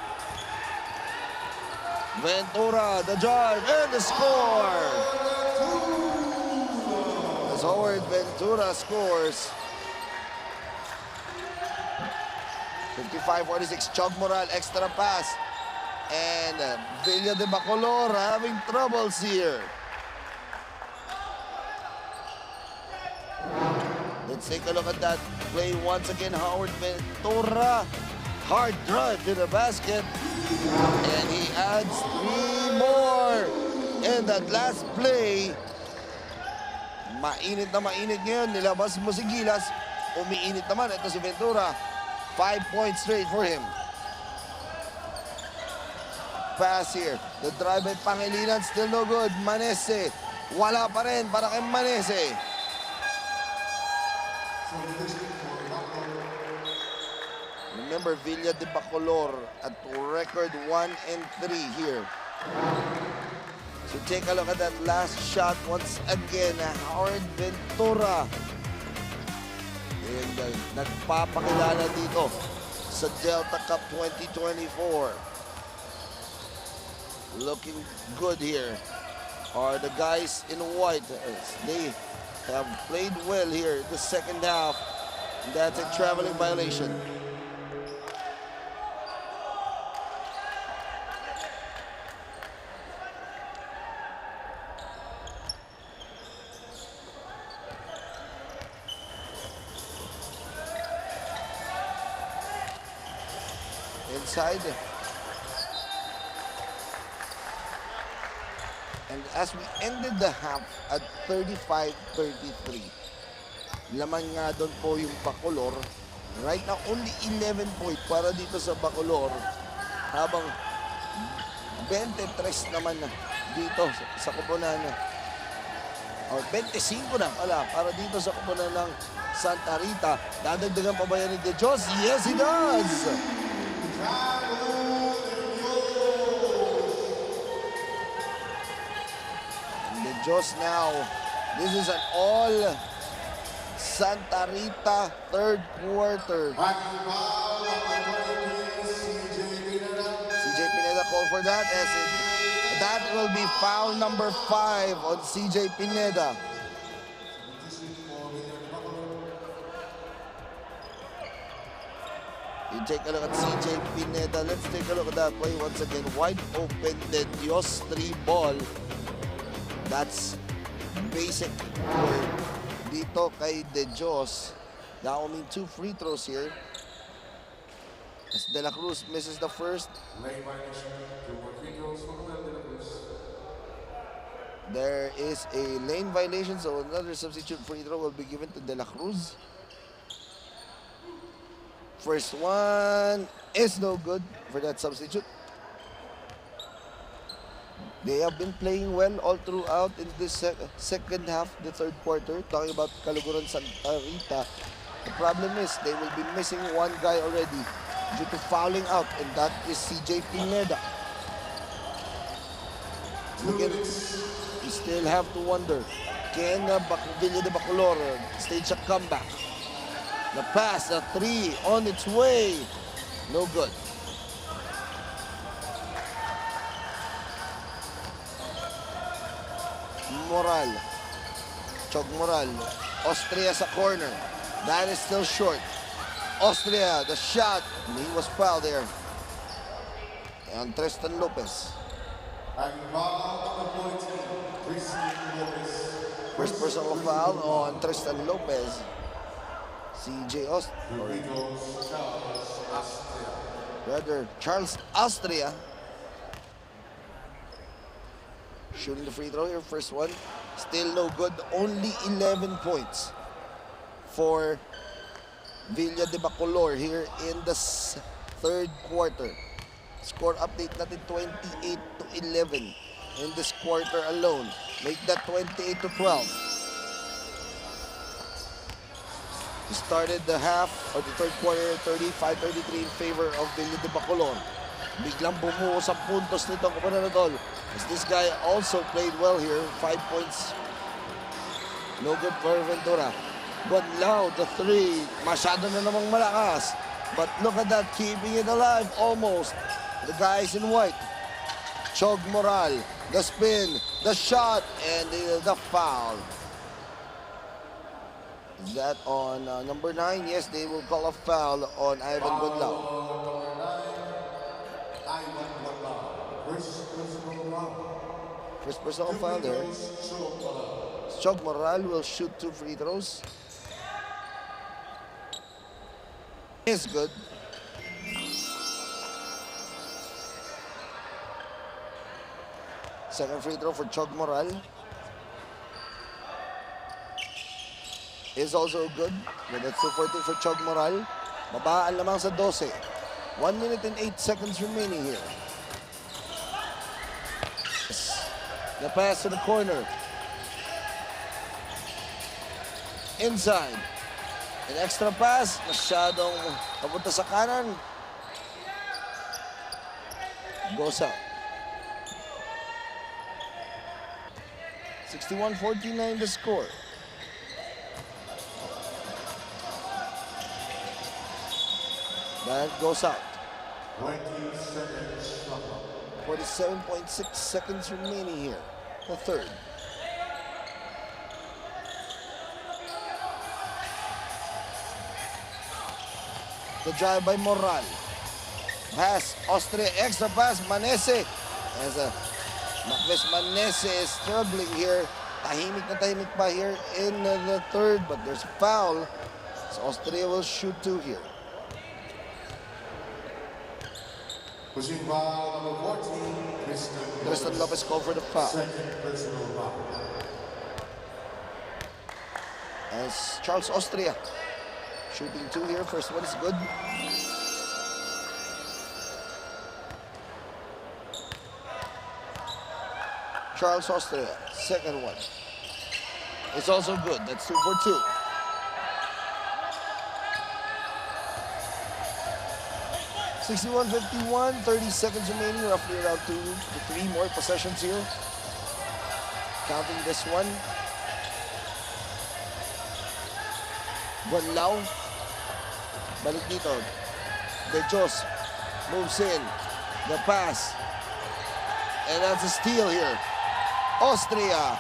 Ventura, the drive, and the score. As Howard Ventura scores. 55-46, Chog Moral, extra pass. And Villa de Bacolor having troubles here. Let's take a look at that play once again. Howard Ventura, hard drive to the basket. And he adds 3 more in that last play. Mainit na mainit ngayon. Nilabas mo si Gilas. Umiinit naman. Ito si Ventura. 5 points straight for him. Pass here. The drive by Pangilinan. Still no good. Manese. Wala pa rin para kay Manese. Remember, Villa de Bacolor at record 1-3 here. So take a look at that last shot once again. Howard Ventura. And nagpapakilala dito sa Delta Cup 2024. Looking good here are the guys in white. They have played well here in the second half. That's a traveling violation. Inside. And as we ended the half at 35-33, laman nga doon po yung Bacolor. Right now, only 11 points para dito sa Bacolor. Habang 23 naman dito sa kupunan. Or 25 na pala para dito sa kupunan ng Santa Rita. Dadagdagan pa ba yan ni De Jos? Yes, he does! The Jos now. This is an all Santa Rita third quarter. CJ Pineda called for that, as that will be foul number 5 on CJ Pineda. You take a look at CJ Pineda. Let's take a look at that play once again. Wide open, the Dios 3 ball. That's basic dito kay De Dios. Now, 2 free throws here. As De La Cruz misses the first. There is a lane violation, so another substitute free throw will be given to De La Cruz. First one is no good for that substitute. They have been playing well all throughout in this second half, the third quarter. Talking about Caluguran Santa Rita. The problem is they will be missing one guy already due to fouling out, and that is CJ Pineda. Again, you still have to wonder, can Villa de Bacolor stage a comeback? The pass, the 3 on its way. No good. Moral. Chog Moral. Austria sa corner. That is still short. Austria, the shot. He was fouled there. And Tristan Lopez. First personal foul on Tristan Lopez. CJ Austria. Rather, Charles Austria. Shooting the free throw here, first one. Still no good. Only 11 points for Villa de Bacolor here in the third quarter. Score update natin 28-11 in this quarter alone. Make that 28-12. We started the half or the third quarter 35-33 in favor of Villa de Bacolor. Biglang bumuo sa puntos nito ang Kapananadol. As this guy also played well here, 5 points. No good for Ventura. But now the 3, masyado na namang malakas. But look at that, keeping it alive almost. The guys in white. Chog Moral, the spin, the shot, and the foul. Is that on number 9? Yes, they will call a foul on Ivan Gunlao. First personal foul there. Chog Moral will shoot 2 free throws. Is good. Second free throw for Chog Moral. Is also good. But that's 2-14 for Chog Moral. Babaan lamang sa 12. 1 minute and 8 seconds remaining here. The pass to the corner. Inside. An extra pass. Masyadong papunta sa kanan. Goes out. 61-49 the score. That goes out. 47.6 seconds remaining here. The third. The drive by Moral. Pass, Austria, extra pass, Manese. As Macbeth Manese is struggling here. Tahimik na tahimik pa here in the third, but there's a foul. So Austria will shoot 2 here. Pushing foul number 14, Tristan Lopez called for the foul. As Charles Austria shooting 2 here. First one is good. Charles Austria, second one. It's also good. That's 2 for 2. (61-51), 30 seconds remaining, roughly around 2 to 3 more possessions here. Counting this one. Gunlao. Balik dito. De Dios moves in. The pass. and that's a steal here. Austria,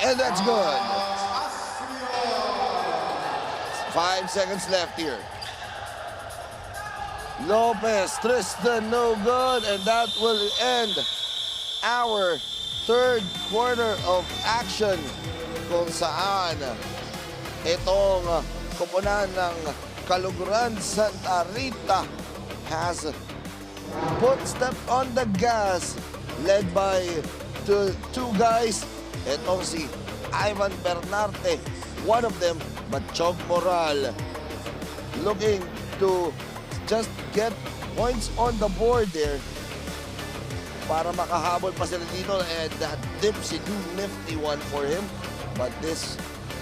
and that's good. 5 seconds left here. Lopez, Tristan, no good, and that will end our third quarter of action kung saan itong koponan ng Kaluguran Santa Rita has put step on the gas, led by two guys. Itong si Ivan Bernarte, one of them, but Chog Moral, looking to just get points on the board there para makahabol pa sila dito, and that dipsy do nifty one for him. But this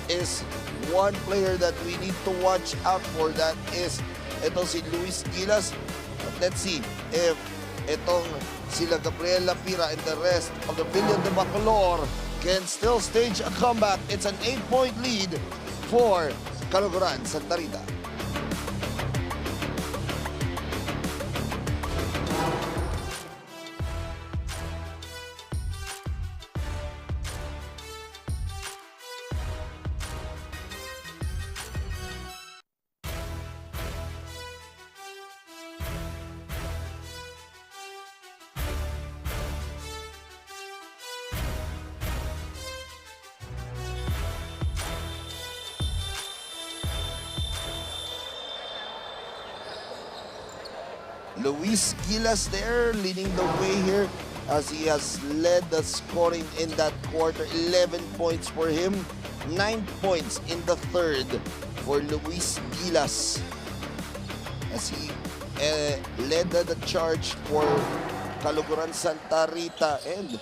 is one player that we need to watch out for. That is itong si Luis Gilas. Let's see if itong sila Gabriel Lapira and the rest of the Villa de Bacolor can still stage a comeback. It's an 8-point lead for Kaluguran Santa Rita. Luis Gilas there leading the way here as he has led the scoring in that quarter. 11 points for him, 9 points in the third for Luis Gilas as he led the charge for Kaluguran Santa Rita. And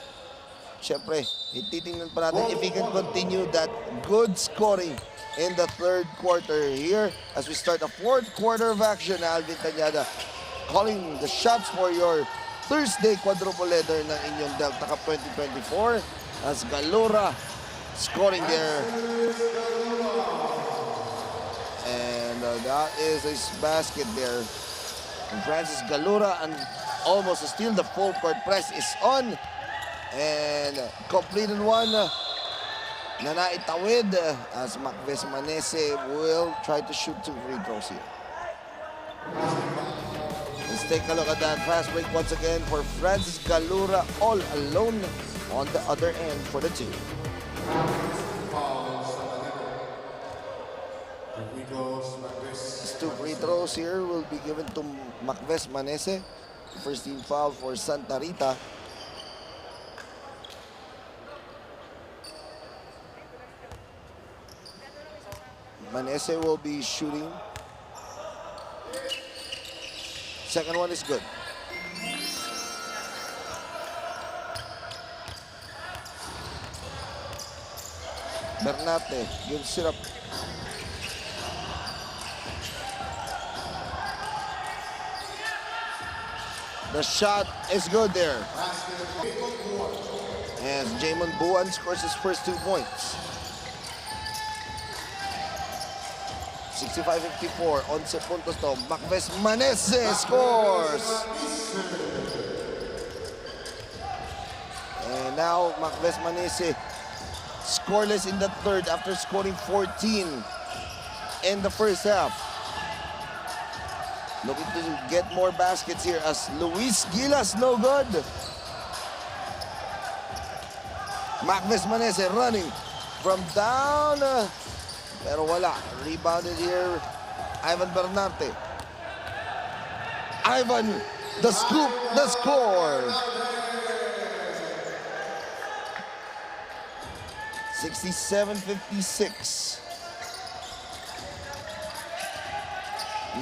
syempre, ititingnan pa natin if he can continue that good scoring in the third quarter here as we start the fourth quarter of action. Alvin Cañada calling the shots for your Thursday quadruple header ng inyong Delta Cup 2024 as Galura scoring there. And that is a basket there. And Francis Galura, and almost a steal. The full court press is on. And completed one na naitawid as Macves Manese will try to shoot 2 free throws here. Let's take a look at that fast break once again for Francis Galura, all alone on the other end for the two. These 2 free throws here will be given to Macves Manese. First team foul for Santa Rita. Manese will be shooting. Second one is good. Bernate gives it up. The shot is good there. As Jamon Buan scores his first 2 points. 65-54, 11 puntos to. Macves Manese scores. And now Macves Manese scoreless in the third after scoring 14 in the first half. Looking to get more baskets here as Luis Gilas no good. Macves Manese running from down. Pero wala. Rebounded here, Ivan Bernarte. Ivan, the scoop, the score. 67-56.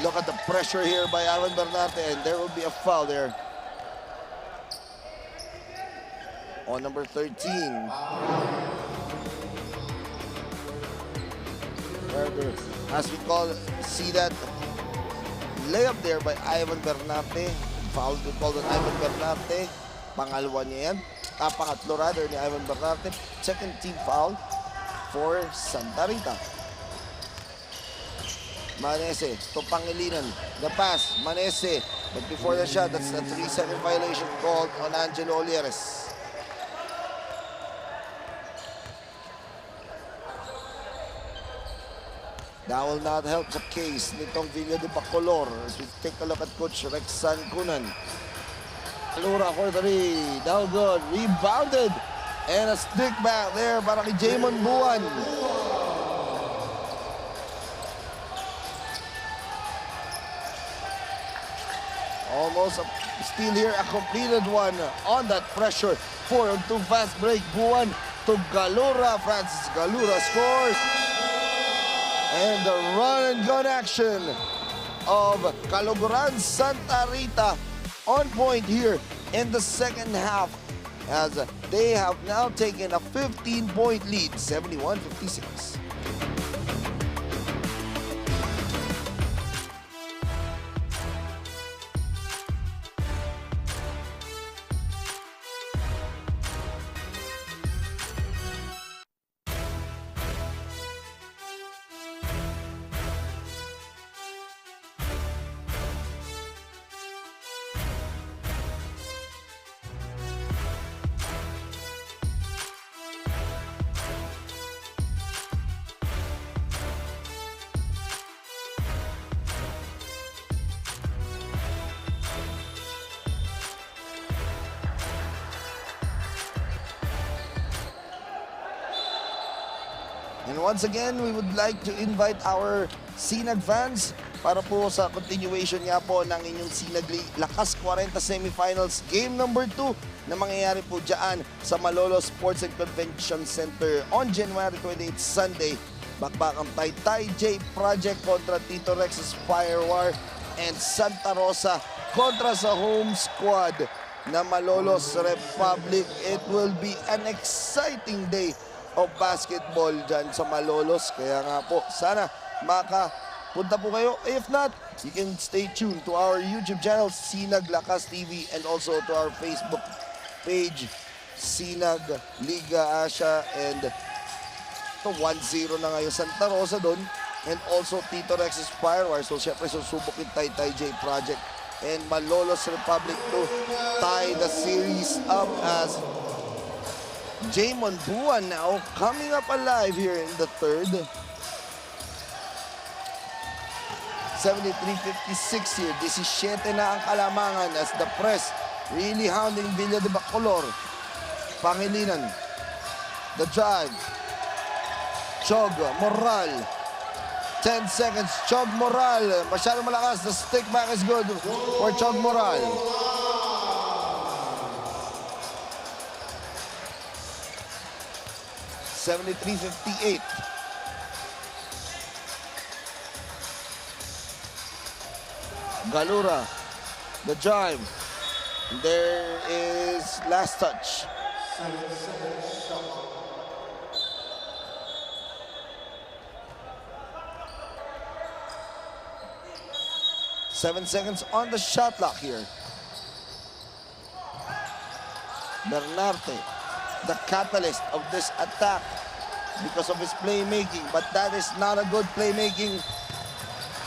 Look at the pressure here by Ivan Bernarte, and there will be a foul there on number 13. As we see that layup there by Ivan Bernarte. Foul to call on Ivan Bernarte. Pangalawa niya yan. Pangatlo rather ni Ivan Bernarte. Second team foul for Santa Rita. Manese to Pangilinan. The pass. Manese But before the shot, that's a 3-second violation called on Angelo Olieres. That will not help the case nitong Villa de Bacolor as we take a look at Coach Rex Sancunan. Alura for three, down good, rebounded, and a stick back there para kay Jamon Buwan. Almost a steal here, a completed one on that pressure. 4-on-2 fast break, Buwan to Galura. Francis Galura scores. And the run and gun action of Caloguran Santa Rita on point here in the second half as they have now taken a 15-point lead, 71-56. And once again, we would like to invite our Sinag fans para po sa continuation nga po ng inyong Sinag Lakas 40 Semifinals Game number 2 na mangyayari po dyan sa Malolo Sports and Convention Center on January 28, Sunday. Bakbak ang Taytay J Project kontra Tito Rex's Firewar and Santa Rosa kontra sa home squad na Malolos Republic. It will be an exciting day of basketball dyan sa Malolos. Kaya nga po, sana makapunta po kayo. If not, you can stay tuned to our YouTube channel, Sinag Lakas TV, and also to our Facebook page, Sinag Liga Asia. And ito, 1-0 na ngayon Santa Rosa doon. And also Tito Rex's Firewire. So, syempre, susubok yung Taytay J Project and Malolos Republic to tie the series up as Jamon Buwan now coming up alive here in the third. 73-56 here. 17 na ang kalamangan as the press really hounding Villa de Bacolor. Pangilinan. The drive. Chog Moral. 10 seconds. Chog Moral. Masyadong malakas. The stick back is good for Chog Moral. (73-58). Galura, the drive. There is last touch. Seven seconds on the shot clock here. Bernarte, the catalyst of this attack because of his playmaking, but that is not a good playmaking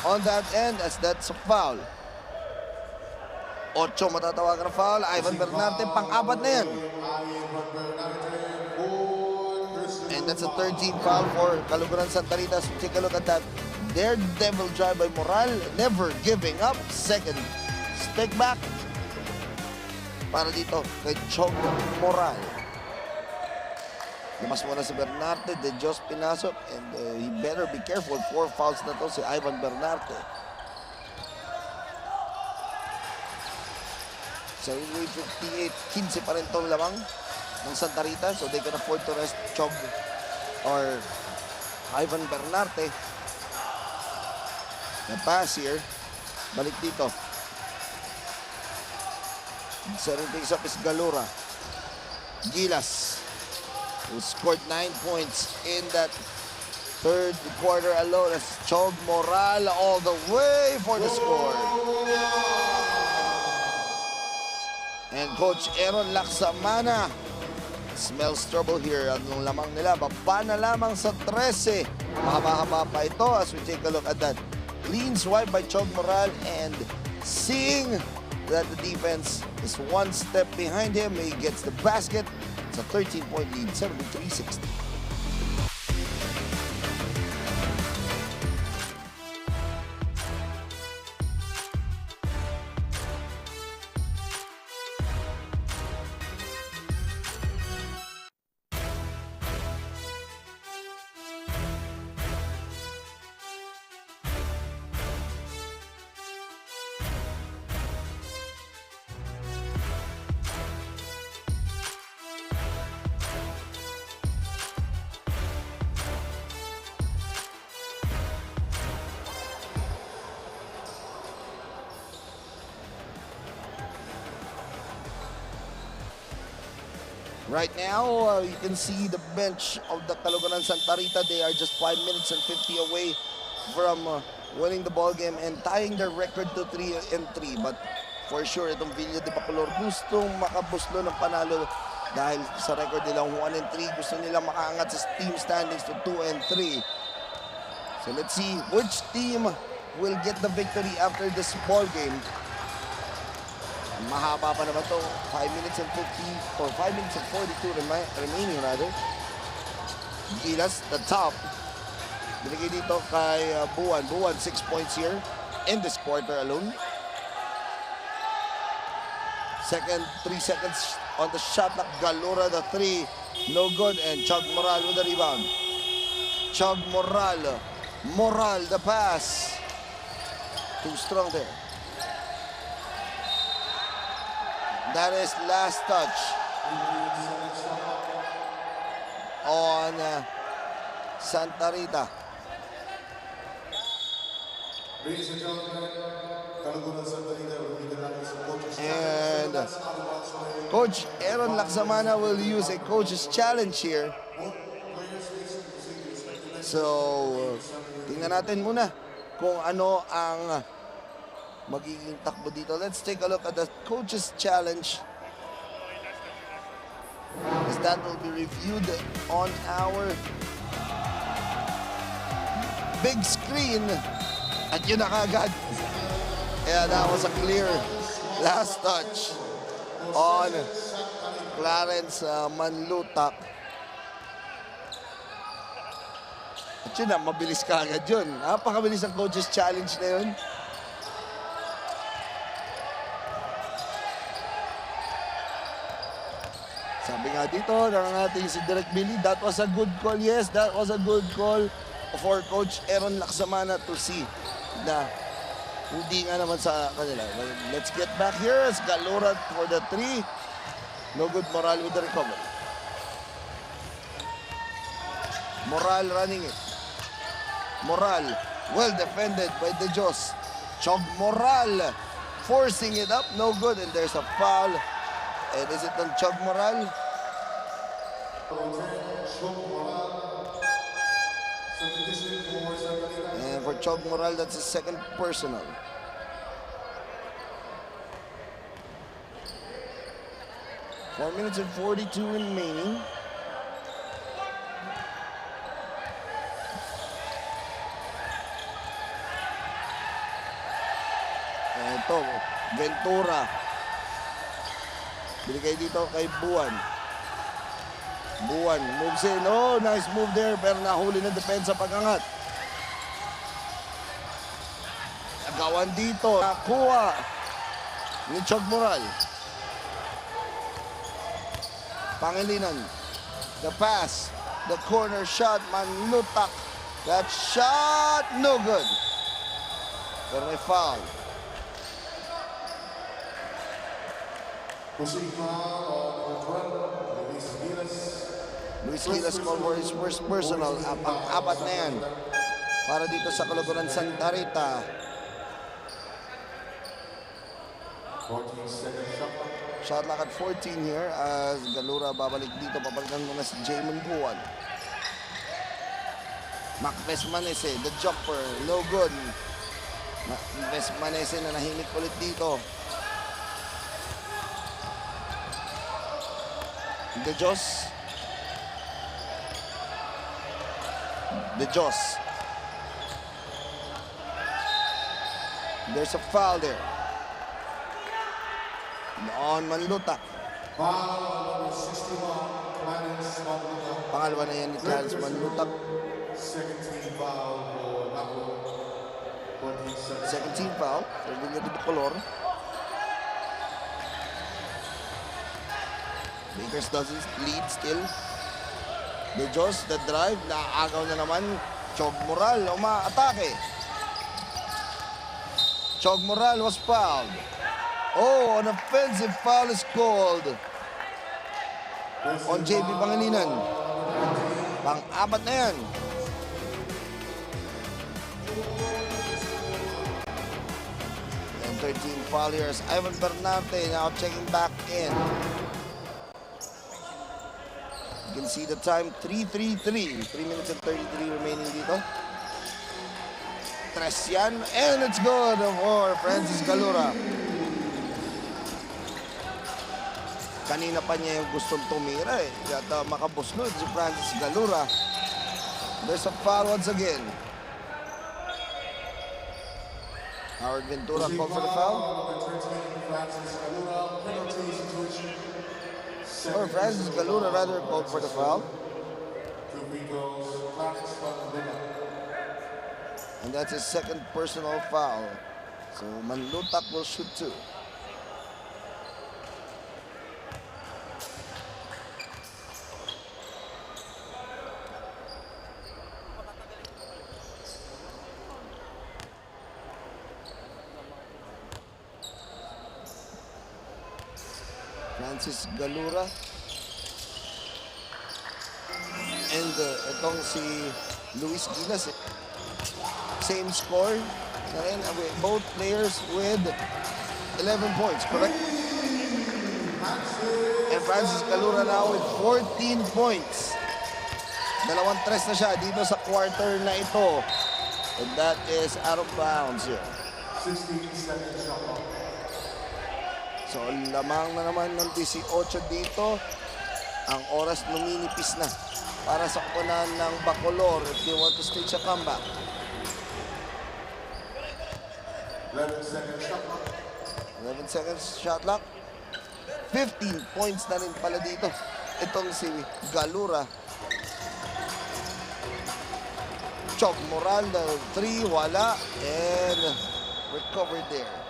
on that end as that's a foul. 8 matatawagan na foul. Ivan Bernarte, pang-apat na yan. And that's a 13th foul for Caloguran Santa Rita. So take a look at that. Daredevil drive by Moral, never giving up. Second stick back para dito kay Chog Moral. Lamas muna si Bernarte, De Dios pinasok, and he better be careful. 4 fouls na to si Ivan Bernarte. 78-58, 15 pa rin itong lamang ng Santa Rita, so they can afford to rest Chog or Ivan Bernarte. The pass here, balik dito. Setting things up is Galura. Gilas, who scored 9 points in that third quarter alone. As Chog Moral all the way for the score. And Coach Aaron Laksamana smells trouble here. Anong lamang nila? Baba na lamang sa 13. Mahaba-haba pa ito as we take a look at that. Clean swipe by Chog Moral and seeing that the defense is one step behind him, he gets the basket. It's a 13-point lead, 73-60. Right now, you can see the bench of the Caloocan Santa Rita. They are just 5 minutes and 50 away from winning the ball game and tying their record to 3-3. But for sure, itong Villa de Bacolor gustong makabuslo ng panalo dahil sa record nilang 1-3. Gusto nilang makaangat sa team standings to 2-3. So let's see which team will get the victory after this ball game. Mahaba pa naman to, 5 minutes and 50 or 5 minutes and 42 remaining rather. Gilas, the top. Binigay dito kay Buwan. Buwan, 6 points here in this quarter alone. Second, 3 seconds on the shot clock. Galura, the 3, no good. And Chug Moral with the rebound. Chug Moral. Moral, the pass. Too strong there. That is last touch on Santa Rita. And Coach Aaron Laksamana will use a coach's challenge here. So, tingnan natin muna kung ano ang magiging takbo dito. Let's take a look at the coach's challenge, as that will be reviewed on our big screen. At yun na kagad. Yeah, that was a clear last touch on Clarence Manlutak. At yun na, mabilis kagad yun. Napakabilis ang coach's challenge na yun. Sabi nga dito ng ating si Direk Billy, that was a good call. Yes, that was a good call for Coach Aaron Laksamana to see na hindi nga naman sa kanila. Let's get back here as Galura for the 3. No good. Moral with the recovery. Moral running it. Moral, well defended by De Jos. Chog Moral forcing it up. No good. And there's a foul. And is it on Chog Moral? And for Chog Moral, that's his second personal. Four minutes and 42 remaining. And ito, Ventura. Binigay dito kay Buwan. Buwan moves in. Oh, nice move there. Pero nahuli ng depensa pag-angat. Agawan dito. Nakuha ni Chog Moral. Pangilinan. The pass. The corner shot. Manlutak. That shot. No good. Pero may foul. Luis Gilas called for his first personal. Apat na yan para dito sa Caloocan Santa Rita. 14 shot clock at 14 here as Galura babalik dito. Papalitan muna si Jamon Buwan. Macbeth Manese, the jumper, no good. Macbeth Manese na nahimik ulit dito. De Jos. De Jos. There's a foul there. Noon Manlutak. Foul number 61, Clarence Manlutak. Pangalawa na yan ni Clarence Manlutak. Second team foul for Baco. 14 seconds. Second team foul. Serving niya dito Color. Bakers doesn't lead still. De Jos, the drive. Naagaw na naman. Chog Moral, umaatake. Chog Moral was fouled. Oh, an offensive foul is called on JB Pangilinan. Pang-apat na yan. And 13 foul here is Ivan Bernarte now checking back in. You can see the time, 3:33. 3 minutes and 33 remaining dito. Tres yan, and it's good for Francis Galura. Kanina pa niya yung gustong tumira eh. Kaya makabusnod si Francis Galura. There's a foul once again. Howard Ventura called for the foul. Or Francis Galura rather called for the foul. And that's his second personal foul. So Manlutak will shoot 2. Francis Galura. And itong si Luis Gilas. Same score. Both players with 11 points, correct? And Francis Galura now with 14 points. Dalawang tres na siya dito sa quarter na ito. And that is out of bounds here. 16 seconds shot clock. So, lamang na naman ng 18 dito. Ang oras luminipis na para sa kupunan ng Bacolor if they want to stage a comeback. 11 seconds shot clock. 11 seconds shot clock. 15 points na rin pala dito. Itong si Galura. Chog Moral, the 3, wala. And recovered there.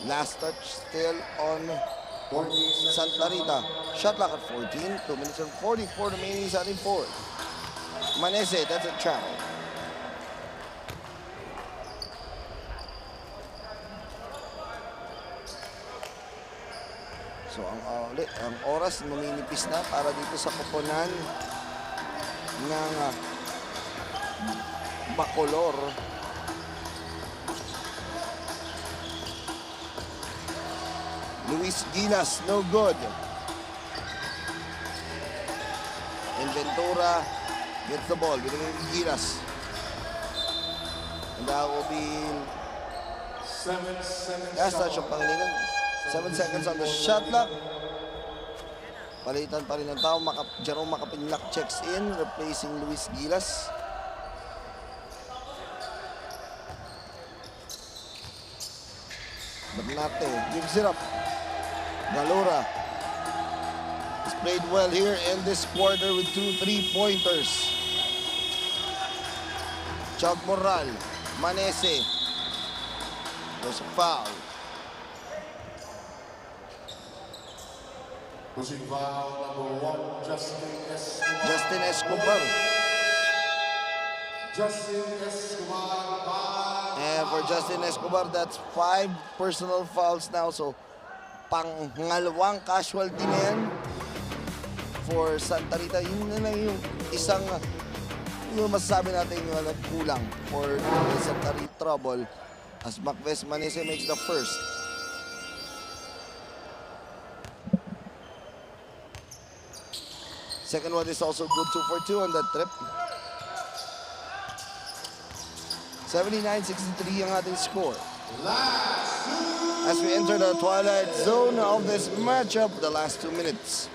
Last touch still on Santa Rita. Shot clock at 14. 2 minutes and 44 remaining sa ating fourth. Manese, that's a travel. So ang oras maminipis na para dito sa koponan ng Bacolor. Luis Gilas, no good. And Ventura gets the ball. Binigay ni Gilas. And that will be 7 seconds. last touch of Pangilinan. 7 seconds on the shot clock. Palitan pa rin ng tao. Jerome Makapinlak checks in, replacing Luis Gilas. Bernate gives it up. Galura has played well here in this quarter with 2 3-pointers. Chog Moral, Manese. There's a foul. Pushing foul number 1, Justin Escobar. Justin Escobar. Justin Escobar. And for Justin Escobar, that's 5 personal fouls now. So, pangalawang casualty na yan for Santa Rita. Yun na lang yung isang yung masasabi natin yung kulang for Santa Rita trouble as Macves Manese makes the first. Second one is also good, 2 for 2 on that trip. 79-63 ang ating score. As we enter the twilight zone of this matchup, the last 2 minutes.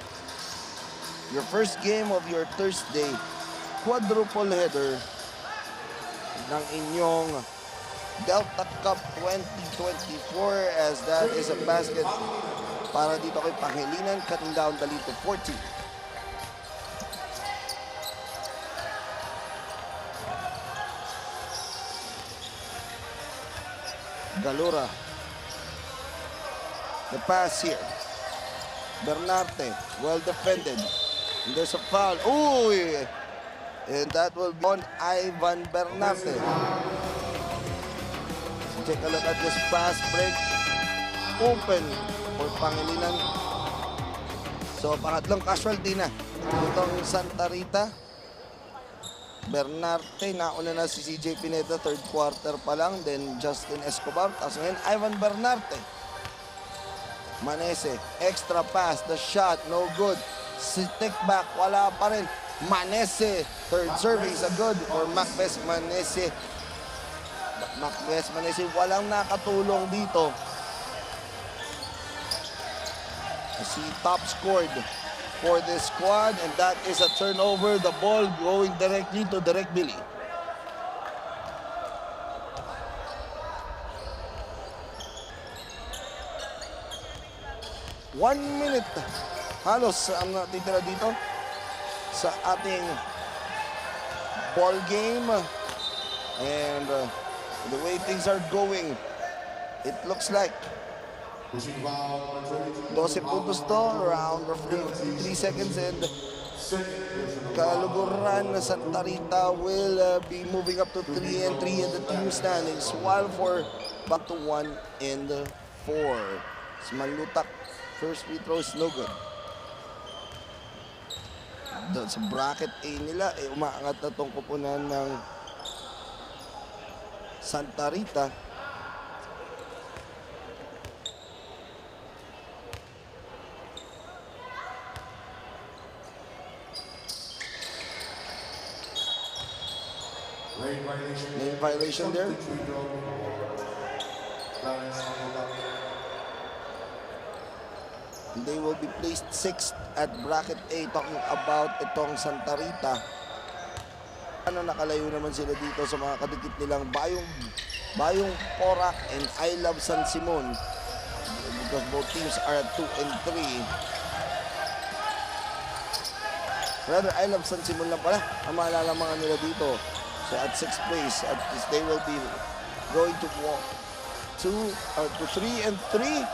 Your first game of your Thursday quadruple header ng inyong Delta Cup 2024 as that is a basket para dito kay Pangilinan, cutting down the lead to 14. Galura. The pass here. Bernarte, well defended. And there's a foul. Ooh! And that will be on Ivan Bernarte. Take a look at this pass break. Open for Pangilinan. So, pangatlong casualty na. Itong Santa Rita. Bernarte, nauna na si CJ Pineda, third quarter pa lang. Then Justin Escobar. Tapos ngayon, Ivan Bernarte. Manese, extra pass, the shot, no good. Stick back, wala pa rin. Manese, third serving is a good for Macbeth Manese. Macbeth Manese, walang nakatulong dito. Si top scored for this squad, and that is a turnover. The ball going directly to Direk Billy. One minute halos ang natitira dito sa ating ball game. And the way things are going, it looks like 12 puntos to, around roughly 3 seconds, and Kaluguran Santa Rita will be moving up to 3-3 in the team standings, while for back to 1-4. Malutak, first free throw is no good. Sa bracket A nila, umaangat na itong kupunan ng Santa Rita. Lane violation there. They will be placed 6th at bracket A, talking about itong Santa Rita. Nakalayo naman sila dito sa mga kadikit nilang Bayung Porac and I Love San Simon, because both teams are at 2 and 3. Rather, I Love San Simon lang pala ang maalala mga nila dito. So at 6th place, at least they will be going to walk 3 and 3.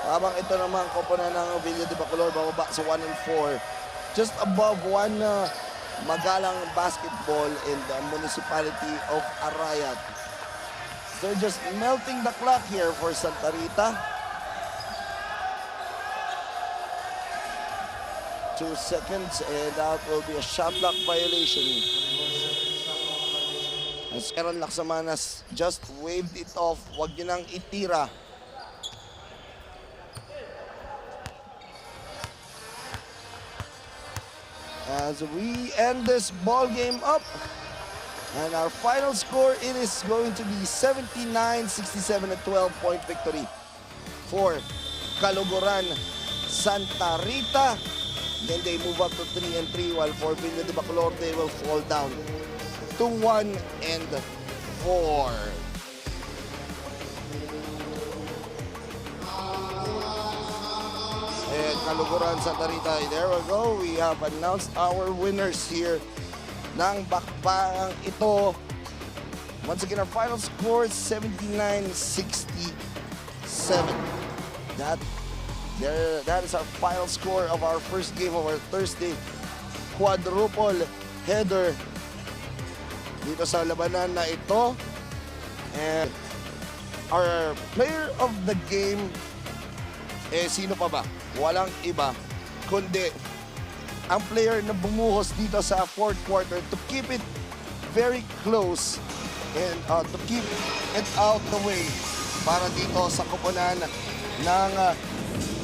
Habang ito naman koponan ng Villa de Bacolor bababa sa 1 and 4. Just above one magalang basketball in the municipality of Arayat. They're just melting the clock here for Santa Rita. 2 seconds, and that will be a shot clock violation. As Aaron Laksamanas just waved it off. Huwag nyo nang itira. As we end this ball game up, and our final score, it is going to be 79-67, a 12-point victory for Kaluguran Santa Rita. Then they move up to 3 and 3, while for Villa de Bacolor, they will fall down to 1 and 4. And Kaluguran Santa Rita, there we go. We have announced our winners here ng bakbang ito. Once again, our final score is 79-67. That is our final score of our first game of our Thursday quadruple header dito sa labanan na ito. And our player of the game, sino pa ba? Walang iba kundi ang player na bumuhos dito sa fourth quarter to keep it very close and to keep it out the way para dito sa koponan ng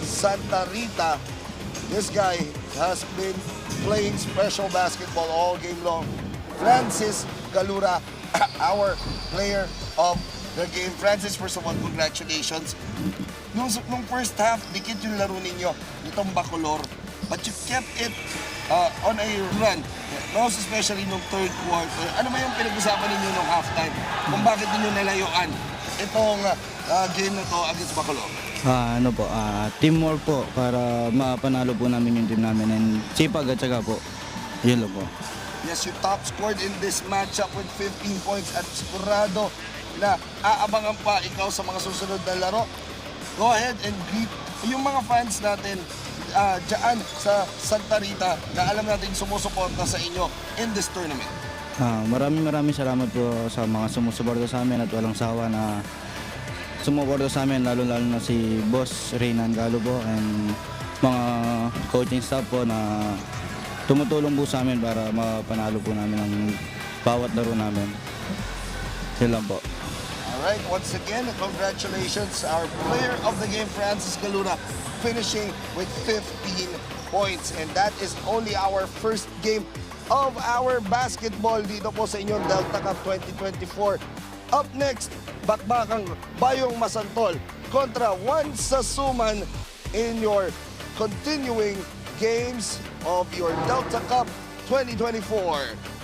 Santa Rita. This guy has been playing special basketball all game long. Francis Galura, our player of the game. Francis, first of all, congratulations. Nung first half, dikit yung laro ninyo, itong Bacolor. But you kept it on a run, most especially nung third quarter. Ano ba yung pinag-usapan ninyo nung halftime? Kung bakit ninyo nalayuan itong game na to against Bacolod? Teamwork po para mapanalo po namin yung team namin and sipag at saka po, yun lang po. Yes, you top scored in this matchup with 15 points at sigurado na aabangan pa ikaw sa mga susunod na laro. Go ahead and greet yung mga fans natin dyan sa Santa Rita na alam natin sumusuporta sa inyo in this tournament. Maraming salamat po sa mga sumusuporta sa amin at walang sawa na sumuporta sa amin, lalo-lalo na si Boss Fernando po and mga coaching staff po na tumutulong po sa amin para mapanalo po namin ang bawat laro namin. Yun lang po. Alright, once again, congratulations our player of the game, Francis Galuna, finishing with 15 points. And that is only our first game of our basketball dito po sa inyong Delta Cup 2024. Up next, bakbakang Bayung Masantol kontra Juan Sasmuan in your continuing games of your Delta Cup 2024.